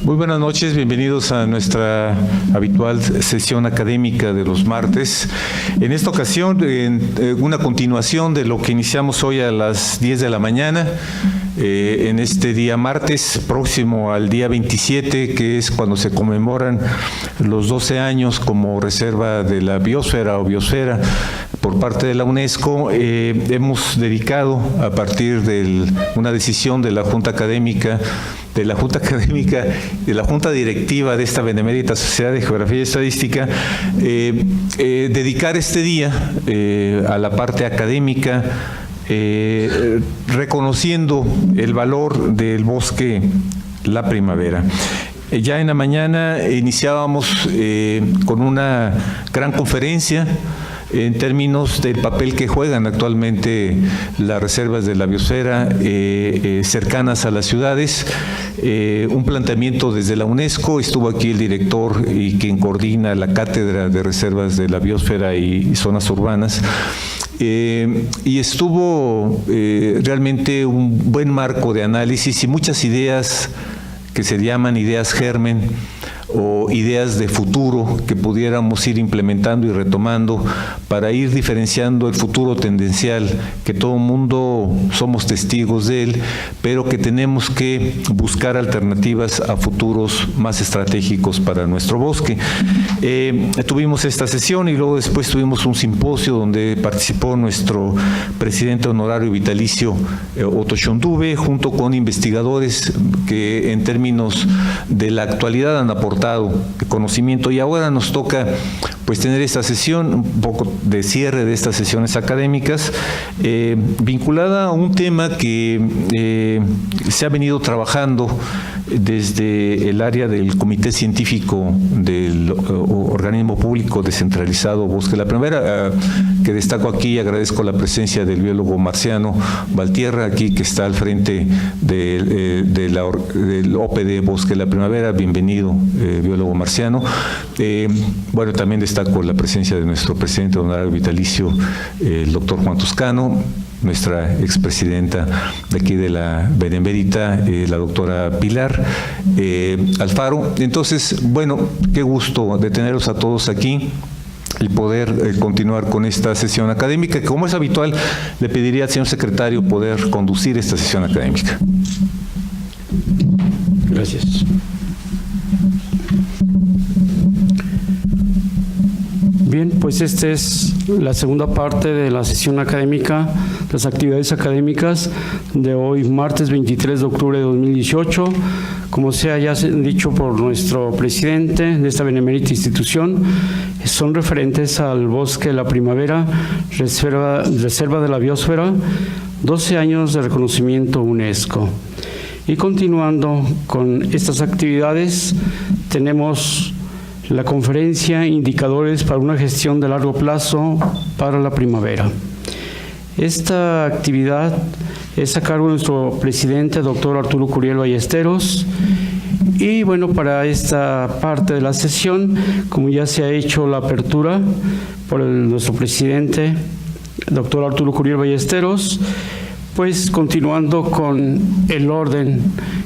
Muy buenas noches, bienvenidos a nuestra habitual sesión académica de los martes. En esta ocasión, una continuación de lo que iniciamos hoy a las 10 de la mañana, en este día martes, próximo al día 27, que es cuando se conmemoran los 12 años como reserva de la biosfera o biosfera por parte de la UNESCO. Hemos dedicado, a partir de una decisión de la Junta Académica, de la Junta Directiva de esta Benemérita Sociedad de Geografía y Estadística, dedicar este día a la parte académica, reconociendo el valor del bosque La Primavera. Ya en la mañana iniciábamos con una gran conferencia en términos del papel que juegan actualmente las reservas de la biosfera cercanas a las ciudades, un planteamiento desde la UNESCO. Estuvo aquí el director y quien coordina la Cátedra de Reservas de la Biosfera y Zonas Urbanas, y estuvo realmente un buen marco de análisis y muchas ideas que se llaman ideas germen o ideas de futuro que pudiéramos ir implementando y retomando para ir diferenciando el futuro tendencial, que todo el mundo somos testigos de él, pero que tenemos que buscar alternativas a futuros más estratégicos para nuestro bosque. Tuvimos esta sesión y luego después tuvimos un simposio donde participó nuestro presidente honorario vitalicio, Otto Schöndube, junto con investigadores que en términos de la actualidad han aportado conocimiento, y ahora nos toca pues tener esta sesión, un poco de cierre de estas sesiones académicas, vinculada a un tema que se ha venido trabajando desde el área del Comité Científico del Organismo Público Descentralizado Bosque La Primavera, que destaco aquí y agradezco la presencia del biólogo Marciano Valtierra, aquí, que está al frente del OPD Bosque La Primavera. Bienvenido, biólogo Marciano. Bueno, también destaco la presencia de nuestro presidente honorario vitalicio, el doctor Juan Toscano, nuestra expresidenta de aquí de la Benemérita, la doctora Pilar Alfaro. Entonces, bueno, qué gusto de tenerlos a todos aquí y poder continuar con esta sesión académica, que, como es habitual, le pediría al señor secretario poder conducir esta sesión académica. Gracias. Bien, pues esta es la segunda parte de la sesión académica, las actividades académicas de hoy, martes 23 de octubre de 2018. Como sea ya dicho por nuestro presidente de esta benemérita institución, son referentes al Bosque La Primavera, reserva de la biosfera, 12 años de reconocimiento UNESCO. Y continuando con estas actividades, tenemos la conferencia Indicadores para una gestión de largo plazo para la primavera. Esta actividad es a cargo de nuestro presidente, doctor Arturo Curiel Ballesteros. Y bueno, para esta parte de la sesión, como ya se ha hecho la apertura por nuestro presidente, doctor Arturo Curiel Ballesteros, pues continuando con el orden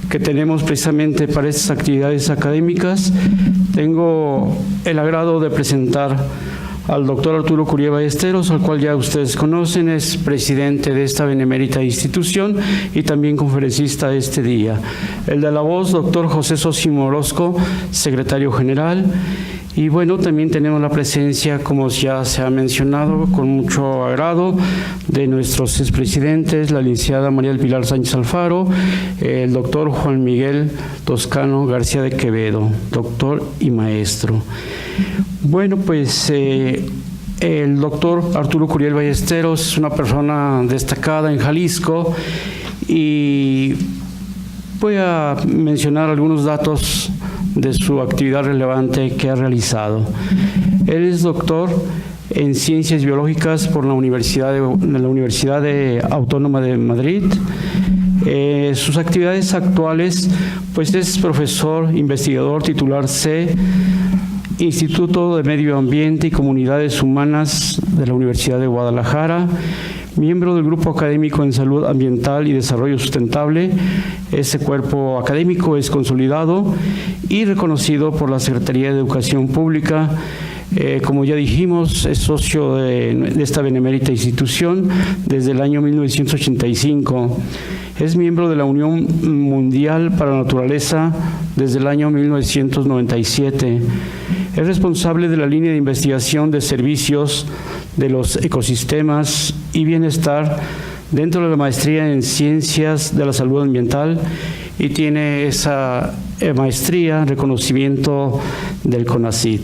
que tenemos precisamente para estas actividades académicas, tengo el agrado de presentar al doctor Arturo Curiel Ballesteros, al cual ya ustedes conocen, es presidente de esta benemérita institución y también conferencista este día. El de la voz, doctor José Sosimo Orozco, secretario general. Y bueno, también tenemos la presencia, como ya se ha mencionado, con mucho agrado, de nuestros expresidentes, la licenciada María del Pilar Sánchez Alfaro, el doctor Juan Miguel Toscano García de Quevedo, doctor y maestro. Bueno, pues el doctor Arturo Curiel Ballesteros es una persona destacada en Jalisco, y voy a mencionar algunos datos de su actividad relevante que ha realizado. Él es doctor en Ciencias Biológicas por la Universidad Autónoma de Madrid. Sus actividades actuales, pues es profesor investigador titular C, Instituto de Medio Ambiente y Comunidades Humanas de la Universidad de Guadalajara, miembro del Grupo Académico en Salud Ambiental y Desarrollo Sustentable. Este cuerpo académico es consolidado y reconocido por la Secretaría de Educación Pública. Como ya dijimos, es socio de esta benemérita institución desde el año 1985. Es miembro de la Unión Mundial para la Naturaleza desde el año 1997. Es responsable de la línea de investigación de servicios de los ecosistemas y bienestar dentro de la maestría en Ciencias de la Salud Ambiental y tiene esa maestría, reconocimiento del CONACYT.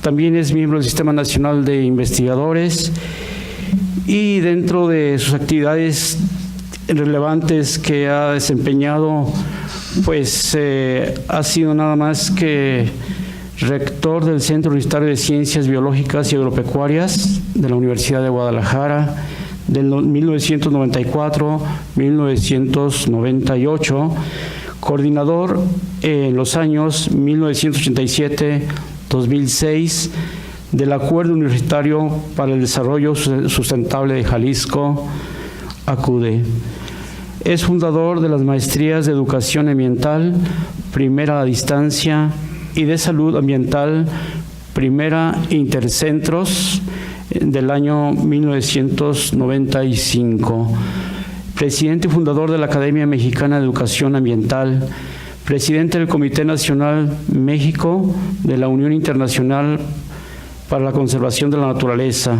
También es miembro del Sistema Nacional de Investigadores y dentro de sus actividades relevantes que ha desempeñado, pues ha sido nada más que rector del Centro Universitario de Ciencias Biológicas y Agropecuarias de la Universidad de Guadalajara del 1994-1998, coordinador en los años 1987-2006 del Acuerdo Universitario para el Desarrollo Sustentable de Jalisco, ACUDE. Es fundador de las maestrías de Educación Ambiental, primera a distancia, y de Salud Ambiental, primera Intercentros, del año 1995. Presidente y fundador de la Academia Mexicana de Educación Ambiental, presidente del Comité Nacional México de la Unión Internacional para la Conservación de la Naturaleza.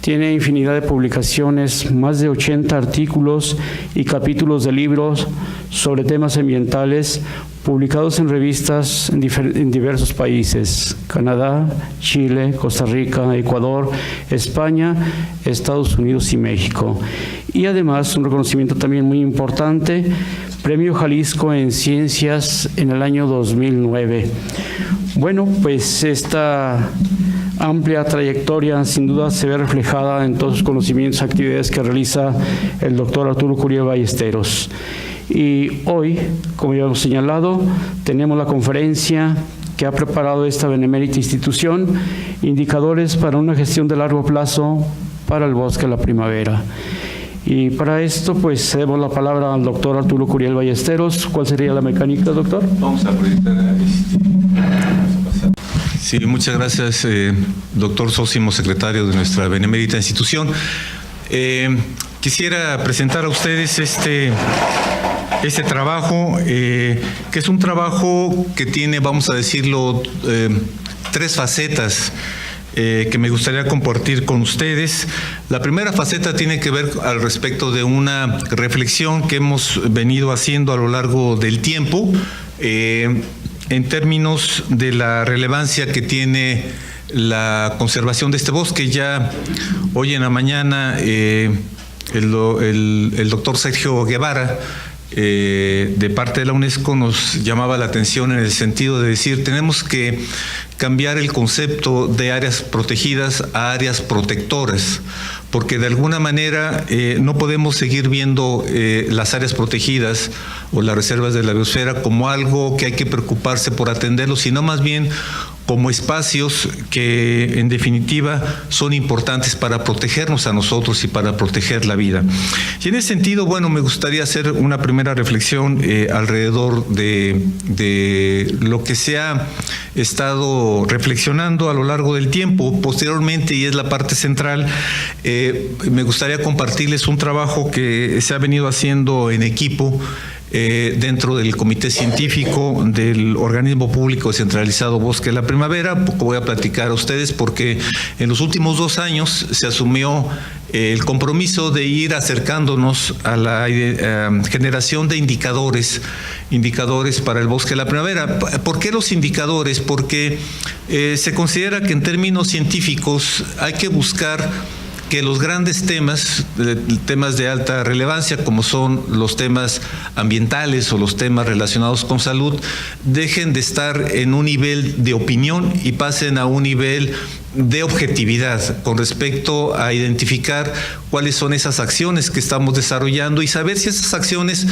Tiene infinidad de publicaciones, más de 80 artículos y capítulos de libros sobre temas ambientales publicados en revistas en diversos países: Canadá, Chile, Costa Rica, Ecuador, España, Estados Unidos y México. Y además, un reconocimiento también muy importante, Premio Jalisco en Ciencias en el año 2009. Bueno, pues esta amplia trayectoria sin duda se ve reflejada en todos los conocimientos y actividades que realiza el doctor Arturo Curiel Ballesteros. Y hoy, como ya hemos señalado, tenemos la conferencia que ha preparado esta benemérita institución, Indicadores para una gestión de largo plazo para el bosque de la primavera. Y para esto, pues, cedemos la palabra al doctor Arturo Curiel Ballesteros. ¿Cuál sería la mecánica, doctor? Vamos a proyectar Sí, muchas gracias, doctor Sósimo, secretario de nuestra benemérita institución. Quisiera presentar a ustedes este trabajo, que es un trabajo que tiene, vamos a decirlo, tres facetas que me gustaría compartir con ustedes. La primera faceta tiene que ver al respecto de una reflexión que hemos venido haciendo a lo largo del tiempo, en términos de la relevancia que tiene la conservación de este bosque. Ya hoy en la mañana el doctor Sergio Guevara, de parte de la UNESCO, nos llamaba la atención en el sentido de decir: tenemos que cambiar el concepto de áreas protegidas a áreas protectoras, porque de alguna manera no podemos seguir viendo las áreas protegidas o las reservas de la biosfera como algo que hay que preocuparse por atenderlo, sino más bien como espacios que en definitiva son importantes para protegernos a nosotros y para proteger la vida. Y en ese sentido, bueno, me gustaría hacer una primera reflexión alrededor de lo que se ha estado reflexionando a lo largo del tiempo. Posteriormente, y es la parte central, me gustaría compartirles un trabajo que se ha venido haciendo en equipo dentro del Comité Científico del Organismo Público Descentralizado Bosque de la Primavera. Poco voy a platicar a ustedes porque en los últimos 2 años se asumió el compromiso de ir acercándonos a la generación de indicadores para el bosque de la primavera. ¿Por qué los indicadores? Porque se considera que en términos científicos hay que buscar que los grandes temas de alta relevancia, como son los temas ambientales o los temas relacionados con salud, dejen de estar en un nivel de opinión y pasen a un nivel de objetividad con respecto a identificar cuáles son esas acciones que estamos desarrollando y saber si esas acciones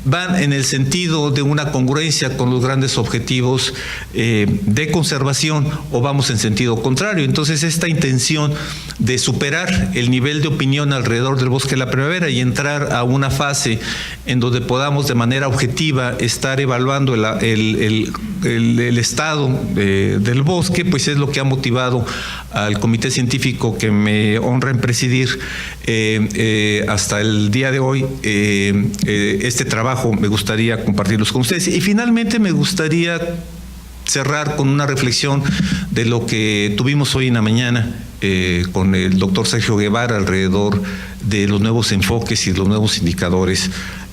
van en el sentido de una congruencia con los grandes objetivos de conservación o vamos en sentido contrario. Entonces, esta intención de superar el nivel de opinión alrededor del bosque de la primavera y entrar a una fase en donde podamos de manera objetiva estar evaluando el estado del bosque, pues es lo que ha motivado al comité científico que me honra en presidir hasta el día de hoy. Este trabajo me gustaría compartirlos con ustedes. Y finalmente me gustaría cerrar con una reflexión de lo que tuvimos hoy en la mañana con el doctor Sergio Guevara alrededor de los nuevos enfoques y los nuevos indicadores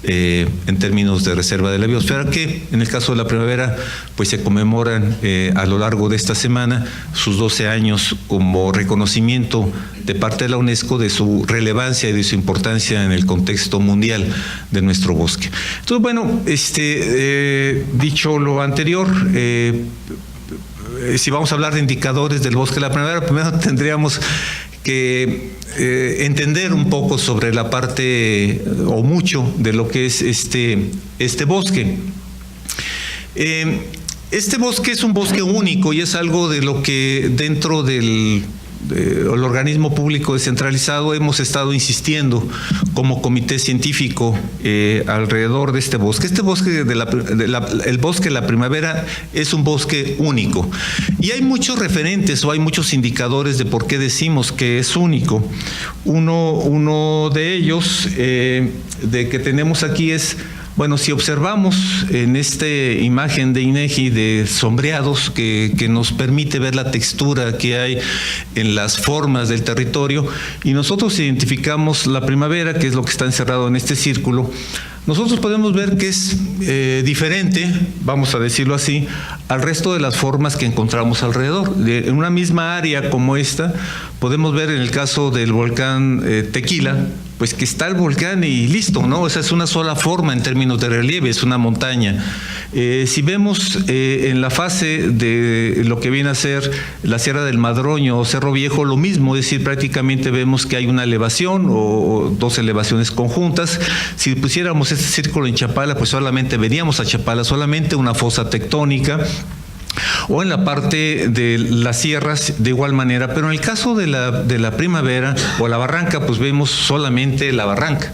en términos de reserva de la biosfera, que en el caso de la primavera pues se conmemoran a lo largo de esta semana sus 12 años como reconocimiento de parte de la UNESCO de su relevancia y de su importancia en el contexto mundial de nuestro bosque. Entonces, bueno, dicho lo anterior, si vamos a hablar de indicadores del bosque de la primavera, primero tendríamos que entender un poco sobre la parte o mucho de lo que es este bosque. Este bosque es un bosque único y es algo de lo que dentro del organismo público descentralizado hemos estado insistiendo como comité científico alrededor de este bosque. Este bosque el bosque de la primavera es un bosque único y hay muchos referentes o hay muchos indicadores de por qué decimos que es único. Uno de ellos de que tenemos aquí es, bueno, si observamos en esta imagen de INEGI de sombreados que nos permite ver la textura que hay en las formas del territorio, y nosotros identificamos la primavera, que es lo que está encerrado en este círculo, nosotros podemos ver que es diferente, vamos a decirlo así, al resto de las formas que encontramos alrededor. En una misma área como esta, podemos ver en el caso del volcán Tequila, pues que está el volcán y listo, ¿no? O sea, es una sola forma en términos de relieve, es una montaña. Si vemos en la fase de lo que viene a ser la Sierra del Madroño o Cerro Viejo, lo mismo, es decir, prácticamente vemos que hay una elevación o dos elevaciones conjuntas. Si pusiéramos este círculo en Chapala, pues solamente veríamos a Chapala, solamente una fosa tectónica. O en la parte de las sierras de igual manera, pero en el caso de la primavera o la barranca, pues vemos solamente la barranca.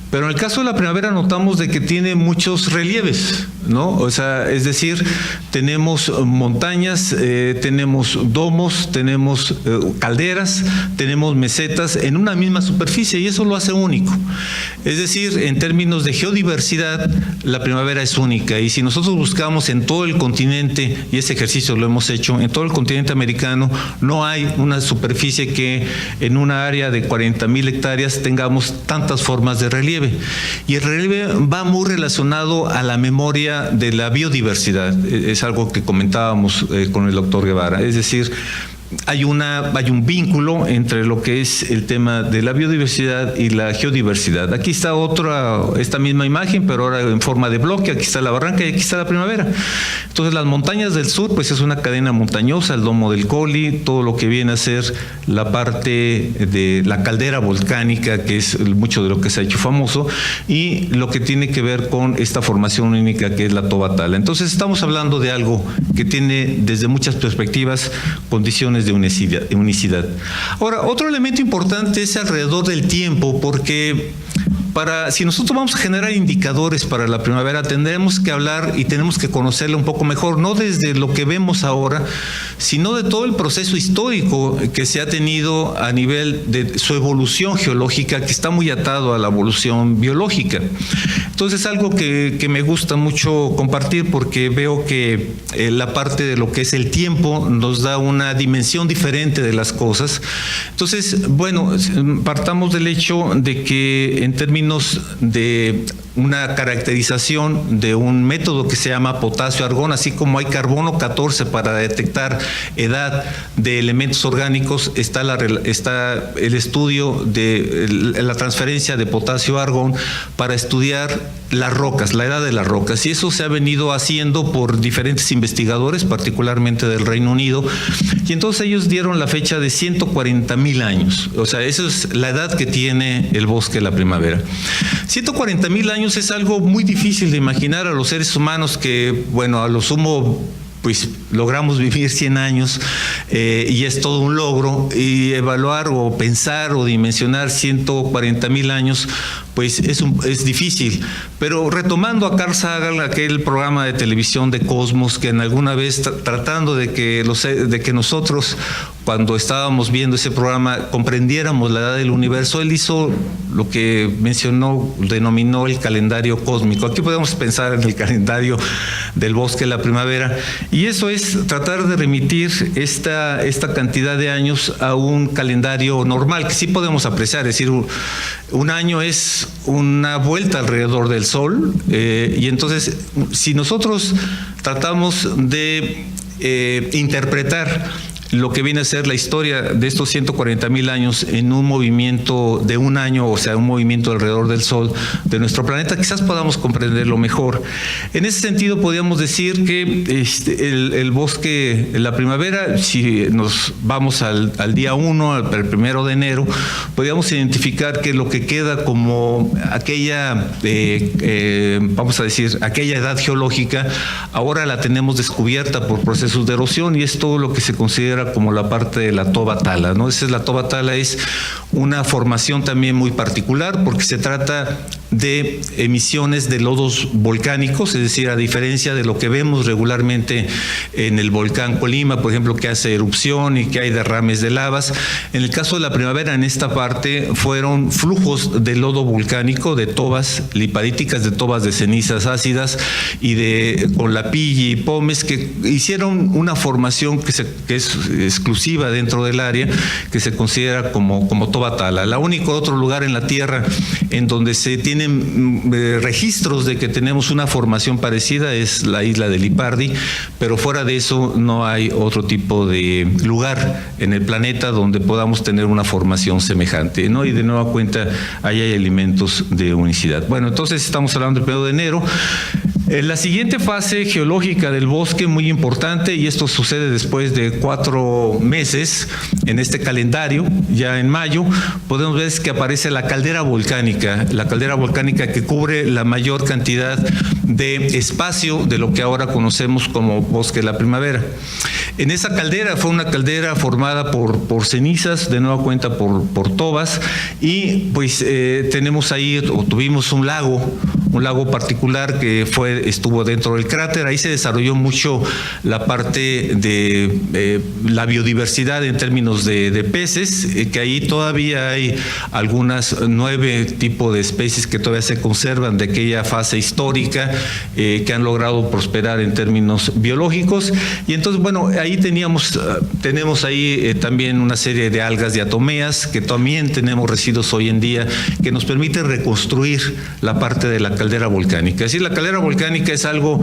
Pero en el caso de la primavera notamos de que tiene muchos relieves, ¿no? O sea, es decir, tenemos montañas, tenemos domos, tenemos calderas, tenemos mesetas en una misma superficie y eso lo hace único. Es decir, en términos de geodiversidad, la primavera es única y si nosotros buscamos en todo el continente, y ese ejercicio lo hemos hecho, en todo el continente americano, no hay una superficie que en una área de 40,000 hectáreas tengamos tantas formas de relieve. Y el relieve va muy relacionado a la memoria de la biodiversidad. Es algo que comentábamos con el doctor Guevara. Es decir, hay un vínculo entre lo que es el tema de la biodiversidad y la geodiversidad. Aquí está esta misma imagen, pero ahora en forma de bloque. Aquí está la barranca y aquí está la primavera. Entonces, las montañas del sur, pues es una cadena montañosa, el Domo del Colli, todo lo que viene a ser la parte de la caldera volcánica, que es mucho de lo que se ha hecho famoso, y lo que tiene que ver con esta formación única que es la Toba Tala. Entonces, estamos hablando de algo que tiene desde muchas perspectivas condiciones de unicidad. Ahora, otro elemento importante es alrededor del tiempo, porque si nosotros vamos a generar indicadores para la primavera, tendremos que hablar y tenemos que conocerla un poco mejor, no desde lo que vemos ahora, sino de todo el proceso histórico que se ha tenido a nivel de su evolución geológica, que está muy atado a la evolución biológica. Entonces, es algo que me gusta mucho compartir porque veo que la parte de lo que es el tiempo nos da una dimensión diferente de las cosas. Entonces, bueno, partamos del hecho de que en términos de una caracterización de un método que se llama potasio-argón, así como hay carbono 14 para detectar edad de elementos orgánicos, está el estudio de la transferencia de potasio-argón para estudiar las rocas, la edad de las rocas, y eso se ha venido haciendo por diferentes investigadores, particularmente del Reino Unido, y entonces ellos dieron la fecha de 140,000 años, o sea, esa es la edad que tiene el bosque de la primavera. 140,000 años años es algo muy difícil de imaginar a los seres humanos que, bueno, a lo sumo pues logramos vivir 100 años y es todo un logro, y evaluar o pensar o dimensionar 140,000 años, pues es difícil. Pero retomando a Carl Sagan, aquel programa de televisión de Cosmos, que en alguna vez tratando de que nosotros, cuando estábamos viendo ese programa, comprendiéramos la edad del universo, él hizo lo que denominó el calendario cósmico. Aquí podemos pensar en el calendario del bosque de la primavera, y eso es tratar de remitir esta cantidad de años a un calendario normal, que sí podemos apreciar. Es decir, un año es una vuelta alrededor del Sol, y entonces si nosotros tratamos de interpretar lo que viene a ser la historia de estos 140,000 años en un movimiento de un año, o sea, un movimiento alrededor del Sol de nuestro planeta, quizás podamos comprenderlo mejor. En ese sentido, podríamos decir que el bosque, la primavera, si nos vamos al día 1, al 1 de enero, podríamos identificar que lo que queda como aquella, vamos a decir, aquella edad geológica, ahora la tenemos descubierta por procesos de erosión, y es todo lo que se considera como la parte de la toba tala, ¿no? La toba tala es una formación también muy particular, porque se trata de emisiones de lodos volcánicos, es decir, a diferencia de lo que vemos regularmente en el volcán Colima, por ejemplo, que hace erupción y que hay derrames de lavas. En el caso de la primavera, en esta parte, fueron flujos de lodo volcánico, de tobas lipadíticas, de tobas de cenizas ácidas y con lapilli y pomes, que hicieron una formación que es exclusiva dentro del área, que se considera como toba tala. El único otro lugar en la Tierra en donde se tienen registros de que tenemos una formación parecida es la isla de Lipardi, pero fuera de eso no hay otro tipo de lugar en el planeta donde podamos tener una formación semejante, ¿no? Y de nueva cuenta ahí hay elementos de unicidad. Bueno, entonces estamos hablando del 1 de enero. La siguiente fase geológica del bosque, muy importante, y esto sucede después de 4 meses en este calendario, ya en mayo, podemos ver que aparece la caldera volcánica que cubre la mayor cantidad de espacio de lo que ahora conocemos como bosque de la primavera. En esa caldera fue una caldera formada por cenizas, de nueva cuenta por tobas, y pues tuvimos un lago particular que estuvo dentro del cráter. Ahí se desarrolló mucho la parte de la biodiversidad en términos de peces, que ahí todavía hay algunas 9 tipos de especies que todavía se conservan de aquella fase histórica, que han logrado prosperar en términos biológicos. Y entonces, bueno, ahí tenemos ahí también una serie de algas diatomeas, que también tenemos residuos hoy en día, que nos permiten reconstruir la parte de la caldera volcánica. Es decir, la caldera volcánica es algo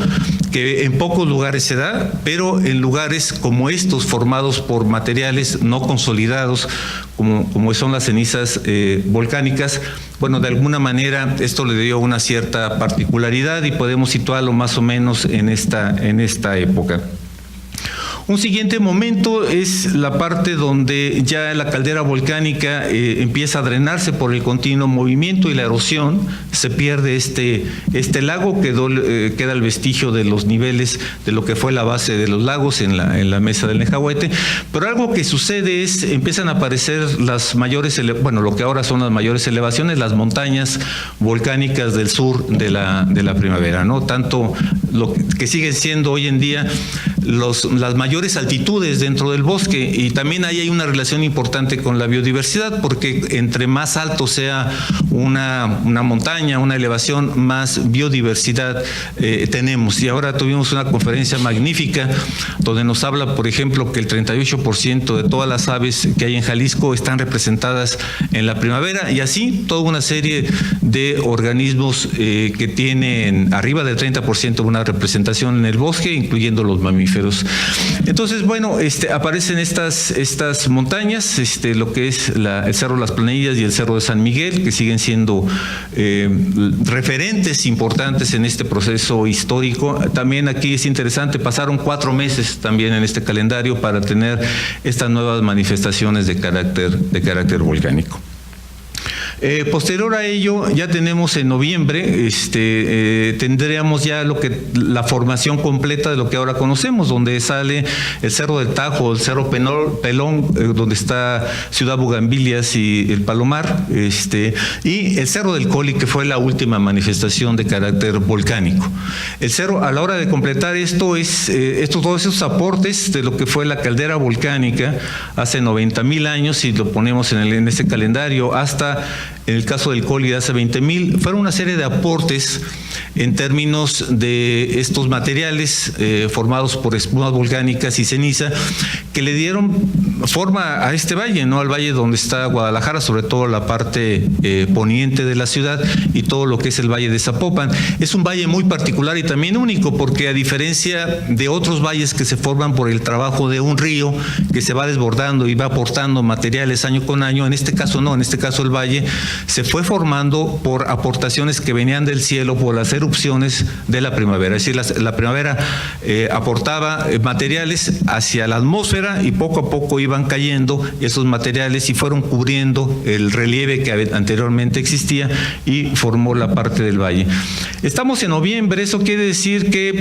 que en pocos lugares se da, pero en lugares como estos, formados por materiales no consolidados, como son las cenizas volcánicas, bueno, de alguna manera esto le dio una cierta particularidad y podemos situarlo más o menos en esta época. Un siguiente momento es la parte donde ya la caldera volcánica empieza a drenarse por el continuo movimiento y la erosión, se pierde este lago, queda el vestigio de los niveles de lo que fue la base de los lagos en la mesa del Nezahualcóyotl, pero algo que sucede es empiezan a aparecer las mayores, lo que ahora son las mayores elevaciones, las montañas volcánicas del sur de la primavera, ¿no? Tanto lo que siguen siendo hoy en día las mayores altitudes dentro del bosque, y también ahí hay una relación importante con la biodiversidad, porque entre más alto sea una montaña, una elevación, más biodiversidad tenemos. Y ahora tuvimos una conferencia magnífica donde nos habla, por ejemplo, que el 38% de todas las aves que hay en Jalisco están representadas en la primavera, y así toda una serie de organismos que tienen arriba del 30% una representación en el bosque, incluyendo los mamíferos. Entonces, bueno, aparecen estas montañas, lo que es el Cerro de las Planillas y el Cerro de San Miguel, que siguen siendo referentes importantes en este proceso histórico. También aquí es interesante, pasaron 4 meses también en este calendario para tener estas nuevas manifestaciones de carácter volcánico. Posterior a ello, ya tenemos en noviembre, tendríamos ya la formación completa de lo que ahora conocemos, donde sale el Cerro del Tajo, el Cerro Pelón, donde está Ciudad Bugambilias y el Palomar, y el Cerro del Coli, que fue la última manifestación de carácter volcánico. El cerro, a la hora de completar esto, todos esos aportes de lo que fue la caldera volcánica hace 90,000 años, si lo ponemos en ese calendario, hasta en el caso del Coli de hace 20,000, fueron una serie de aportes en términos de estos materiales formados por espumas volcánicas y ceniza que le dieron forma a este valle, ¿no? Al valle donde está Guadalajara, sobre todo la parte poniente de la ciudad y todo lo que es el valle de Zapopan. Es un valle muy particular y también único, porque a diferencia de otros valles que se forman por el trabajo de un río que se va desbordando y va aportando materiales año con año, en este caso no, en este caso el valle se fue formando por aportaciones que venían del cielo, por las erupciones de la primavera. Es decir, la primavera aportaba materiales hacia la atmósfera y poco a poco iban cayendo esos materiales y fueron cubriendo el relieve que anteriormente existía y formó la parte del valle. Estamos en noviembre, eso quiere decir que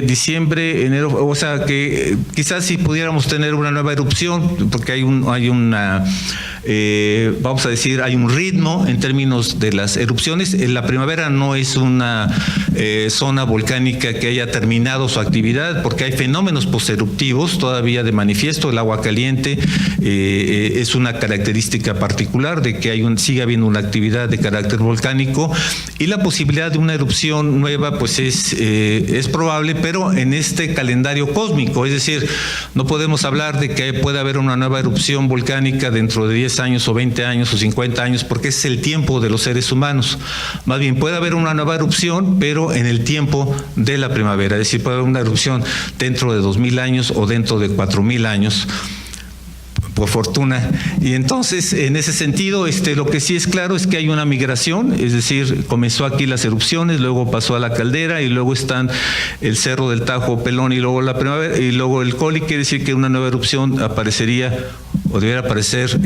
diciembre, enero, o sea que quizás si pudiéramos tener una nueva erupción, porque hay una vamos a decir, hay un ritmo en términos de las erupciones. La primavera no es una zona volcánica que haya terminado su actividad, porque hay fenómenos posteruptivos todavía de manifiesto. El agua caliente es una característica particular de que sigue habiendo una actividad de carácter volcánico, y la posibilidad de una erupción nueva pues es probable, pero en este calendario cósmico. Es decir, no podemos hablar de que pueda haber una nueva erupción volcánica dentro de 10 años o 20 años o 50 años, porque ese es el tiempo de los seres humanos. Más bien puede haber una nueva erupción, pero en el tiempo de la primavera. Es decir, puede haber una erupción dentro de 2,000 años o dentro de 4,000 años, por fortuna. Y entonces, en ese sentido, lo que sí es claro es que hay una migración, es decir, comenzó aquí las erupciones, luego pasó a la caldera y luego están el Cerro del Tajo, Pelón y luego la primavera y luego el Coli. Quiere decir que una nueva erupción aparecería o debiera aparecer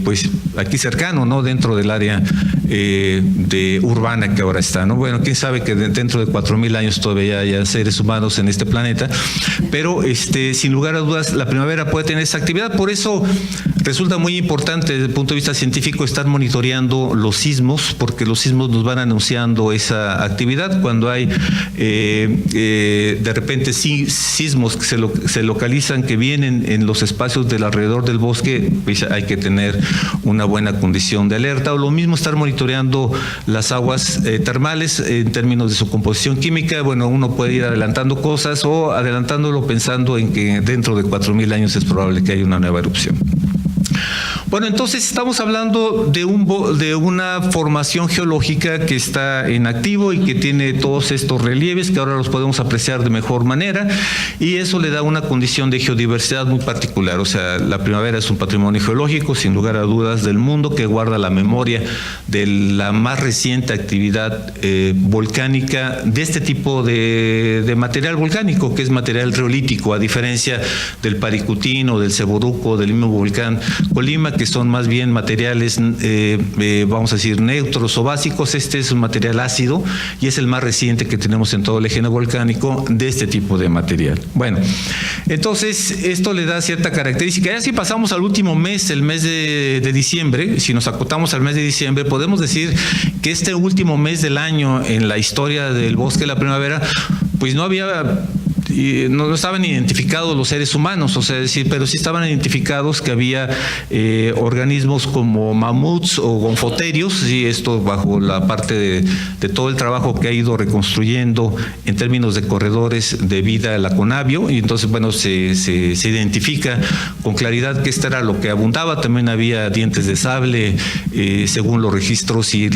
pues aquí cercano, ¿no? Dentro del área urbana que ahora está, ¿no? Bueno, quién sabe que dentro de 4,000 años todavía haya seres humanos en este planeta, pero sin lugar a dudas la primavera puede tener esa actividad. Por eso resulta muy importante desde el punto de vista científico estar monitoreando los sismos, porque los sismos nos van anunciando esa actividad. Cuando hay de repente sismos que se localizan, que vienen en los espacios del alrededor del bosque, pues hay que tener una buena condición de alerta. O lo mismo estar monitoreando las aguas termales en términos de su composición química. Bueno, uno puede ir adelantando cosas o adelantándolo pensando en que dentro de 4,000 años es probable que haya una nueva erupción. Bueno, entonces estamos hablando de una formación geológica que está en activo y que tiene todos estos relieves que ahora los podemos apreciar de mejor manera, y eso le da una condición de geodiversidad muy particular. O sea, la primavera es un patrimonio geológico, sin lugar a dudas, del mundo, que guarda la memoria de la más reciente actividad volcánica de este tipo de material volcánico, que es material riolítico, a diferencia del Paricutín o del Ceboruco, del mismo volcán Colima, que son más bien materiales, vamos a decir, neutros o básicos. Este es un material ácido y es el más reciente que tenemos en todo el eje volcánico de este tipo de material. Bueno, entonces esto le da cierta característica. Ya si pasamos al último mes, el mes de diciembre, si nos acotamos al mes de diciembre, podemos decir que este último mes del año en la historia del bosque de la primavera, pues no estaban identificados los seres humanos, o sea, decir, pero sí estaban identificados que había organismos como mamuts o gonfoterios, y esto bajo la parte de todo el trabajo que ha ido reconstruyendo en términos de corredores de vida la Conavio, y entonces, bueno, se identifica con claridad que esto era lo que abundaba. También había dientes de sable, según los registros y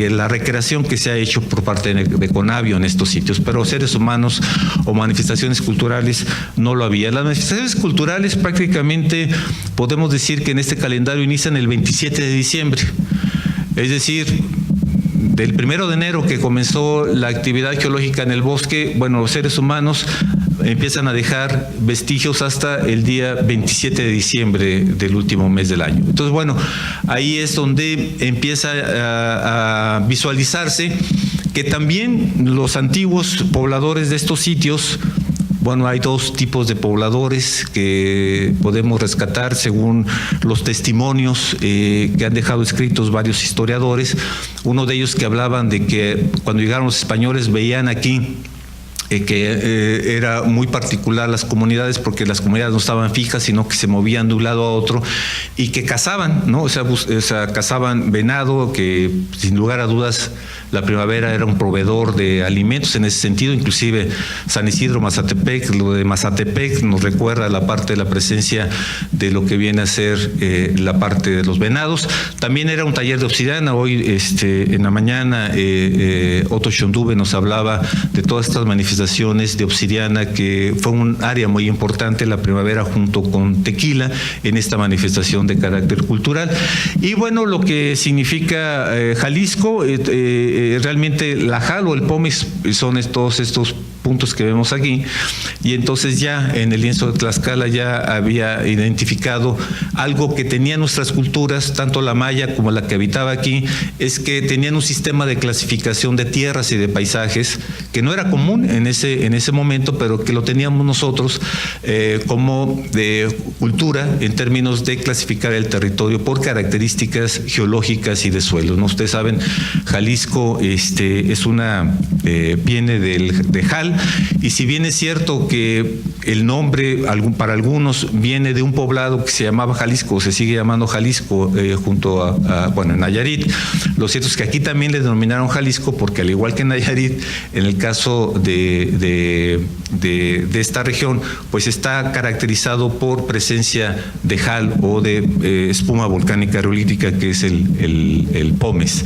la recreación que se ha hecho por parte de Conavio en estos sitios, pero seres humanos o manifestaciones culturales no lo había. Las manifestaciones culturales prácticamente podemos decir que en este calendario inician el 27 de diciembre, es decir, del 1 de enero que comenzó la actividad geológica en el bosque. Bueno, los seres humanos empiezan a dejar vestigios hasta el día 27 de diciembre del último mes del año. Entonces, bueno, ahí es donde empieza a visualizarse que también los antiguos pobladores de estos sitios, bueno, hay dos tipos de pobladores que podemos rescatar según los testimonios que han dejado escritos varios historiadores. Uno de ellos que hablaban de que cuando llegaron los españoles veían aquí que era muy particular las comunidades, porque las comunidades no estaban fijas, sino que se movían de un lado a otro y que cazaban, ¿no? O sea, cazaban venado, que sin lugar a dudas la primavera era un proveedor de alimentos en ese sentido. Inclusive San Isidro, Mazatepec, lo de Mazatepec nos recuerda la parte de la presencia de lo que viene a ser la parte de los venados. También era un taller de obsidiana. Hoy en la mañana Otto Schondube nos hablaba de todas estas manifestaciones de obsidiana, que fue un área muy importante la primavera junto con Tequila en esta manifestación de carácter cultural. Y bueno, lo que significa Jalisco, realmente la JAL o el POMES son todos estos puntos que vemos aquí, y entonces ya en el lienzo de Tlaxcala ya había identificado algo que tenían nuestras culturas, tanto la maya como la que habitaba aquí, es que tenían un sistema de clasificación de tierras y de paisajes que no era común en ese momento, pero que lo teníamos nosotros como de cultura en términos de clasificar el territorio por características geológicas y de suelo, ¿no? Ustedes saben, Jalisco es viene de JAL, y si bien es cierto que el nombre para algunos viene de un poblado que se llamaba Jalisco, o se sigue llamando Jalisco junto en Nayarit, lo cierto es que aquí también le denominaron Jalisco, porque al igual que en Nayarit, en el caso de esta región, pues está caracterizado por presencia de JAL o de espuma volcánica aerolítica, que es el POMES.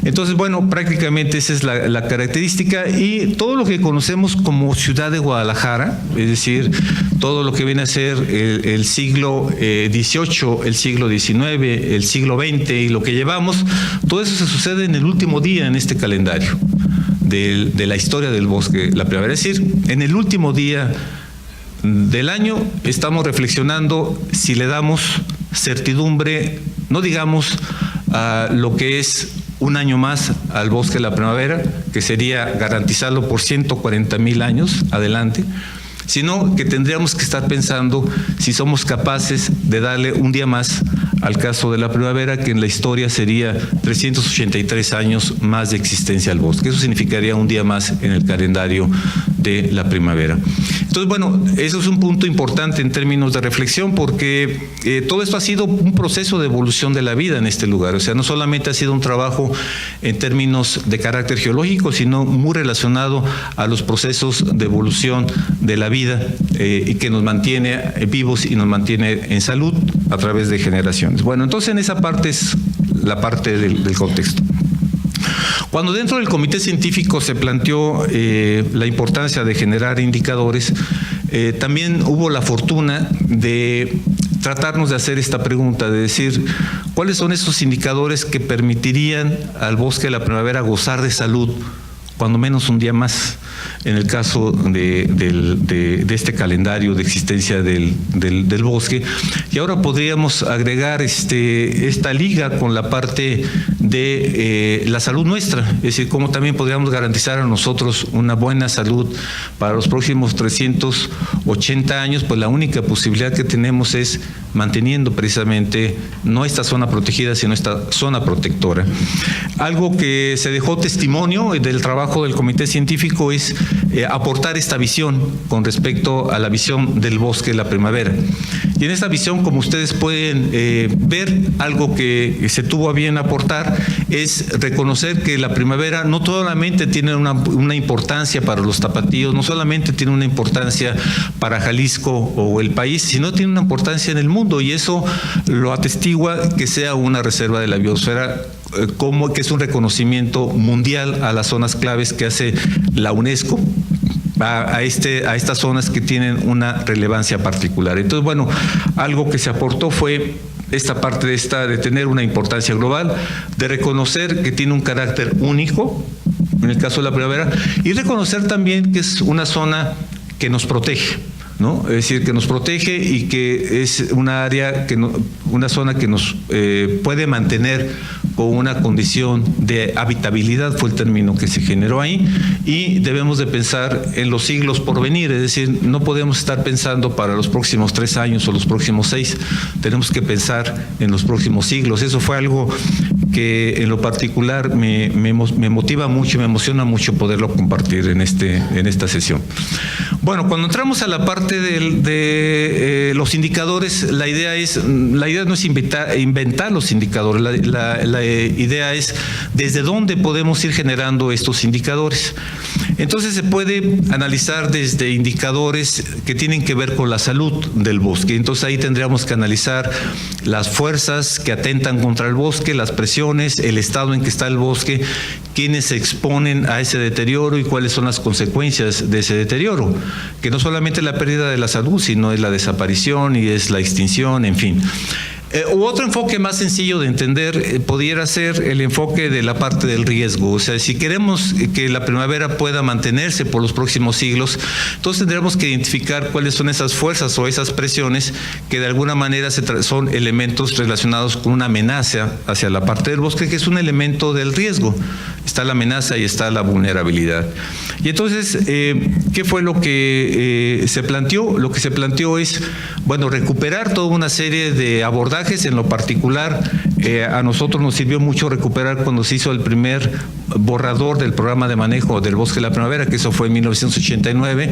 Entonces, bueno, prácticamente esa es la característica, y todo lo que conocemos como ciudad de Guadalajara, es decir, todo lo que viene a ser el siglo XVIII, el siglo XIX, el siglo XX y lo que llevamos, todo eso se sucede en el último día en este calendario de la historia del bosque, la primavera. Es decir, en el último día del año estamos reflexionando si le damos certidumbre, no digamos a lo que es un año más al bosque de la primavera, que sería garantizarlo por 140,000 años adelante, sino que tendríamos que estar pensando si somos capaces de darle un día más al caso de la primavera, que en la historia sería 383 años más de existencia al bosque. Eso significaría un día más en el calendario de la primavera. Entonces, bueno, eso es un punto importante en términos de reflexión, porque todo esto ha sido un proceso de evolución de la vida en este lugar. O sea, no solamente ha sido un trabajo en términos de carácter geológico, sino muy relacionado a los procesos de evolución de la vida y que nos mantiene vivos y nos mantiene en salud a través de generaciones. Bueno, entonces en esa parte es la parte del contexto. Cuando dentro del comité científico se planteó la importancia de generar indicadores, también hubo la fortuna de tratarnos de hacer esta pregunta, de decir, ¿cuáles son esos indicadores que permitirían al bosque de la primavera gozar de salud cuando menos un día más, en el caso de este calendario de existencia del bosque? Y ahora podríamos agregar esta liga con la parte de la salud nuestra, es decir, cómo también podríamos garantizar a nosotros una buena salud para los próximos 380 años. Pues la única posibilidad que tenemos es manteniendo precisamente no esta zona protegida, sino esta zona protectora. Algo que se dejó testimonio del trabajo del comité científico es aportar esta visión con respecto a la visión del bosque de la primavera. Y en esta visión, como ustedes pueden ver, algo que se tuvo a bien aportar es reconocer que la primavera no solamente tiene una importancia para los tapatíos, no solamente tiene una importancia para Jalisco o el país, sino tiene una importancia en el mundo, y eso lo atestigua que sea una reserva de la biosfera, como que es un reconocimiento mundial a las zonas claves que hace la UNESCO a estas zonas que tienen una relevancia particular. Entonces, bueno, algo que se aportó fue esta parte de tener una importancia global, de reconocer que tiene un carácter único en el caso de la primavera, y reconocer también que es una zona que nos protege, ¿no? Es decir, que nos protege y que es una área, una zona que nos puede mantener con una condición de habitabilidad, fue el término que se generó ahí, y debemos de pensar en los siglos por venir, es decir, no podemos estar pensando para los próximos 3 años o los próximos 6, tenemos que pensar en los próximos siglos. Eso fue algo que en lo particular me motiva mucho, me emociona mucho poderlo compartir en esta sesión. Bueno, cuando entramos a la parte de los indicadores, la idea no es inventar los indicadores, la idea es desde dónde podemos ir generando estos indicadores. Entonces se puede analizar desde indicadores que tienen que ver con la salud del bosque. Entonces ahí tendríamos que analizar las fuerzas que atentan contra el bosque, las presiones, el estado en que está el bosque, quiénes se exponen a ese deterioro y cuáles son las consecuencias de ese deterioro, que no solamente la pérdida de la salud, sino es la desaparición y es la extinción, en fin. Otro enfoque más sencillo de entender pudiera ser el enfoque de la parte del riesgo. O sea, si queremos que la primavera pueda mantenerse por los próximos siglos, entonces tendremos que identificar cuáles son esas fuerzas o esas presiones que de alguna manera son elementos relacionados con una amenaza hacia la parte del bosque, que es un elemento del riesgo. Está la amenaza y está la vulnerabilidad. Y entonces, ¿qué fue lo que se planteó? Lo que se planteó es, bueno, recuperar toda una serie de abordajes. En lo particular, a nosotros nos sirvió mucho recuperar cuando se hizo el primer borrador del programa de manejo del bosque de la primavera, que eso fue en 1989.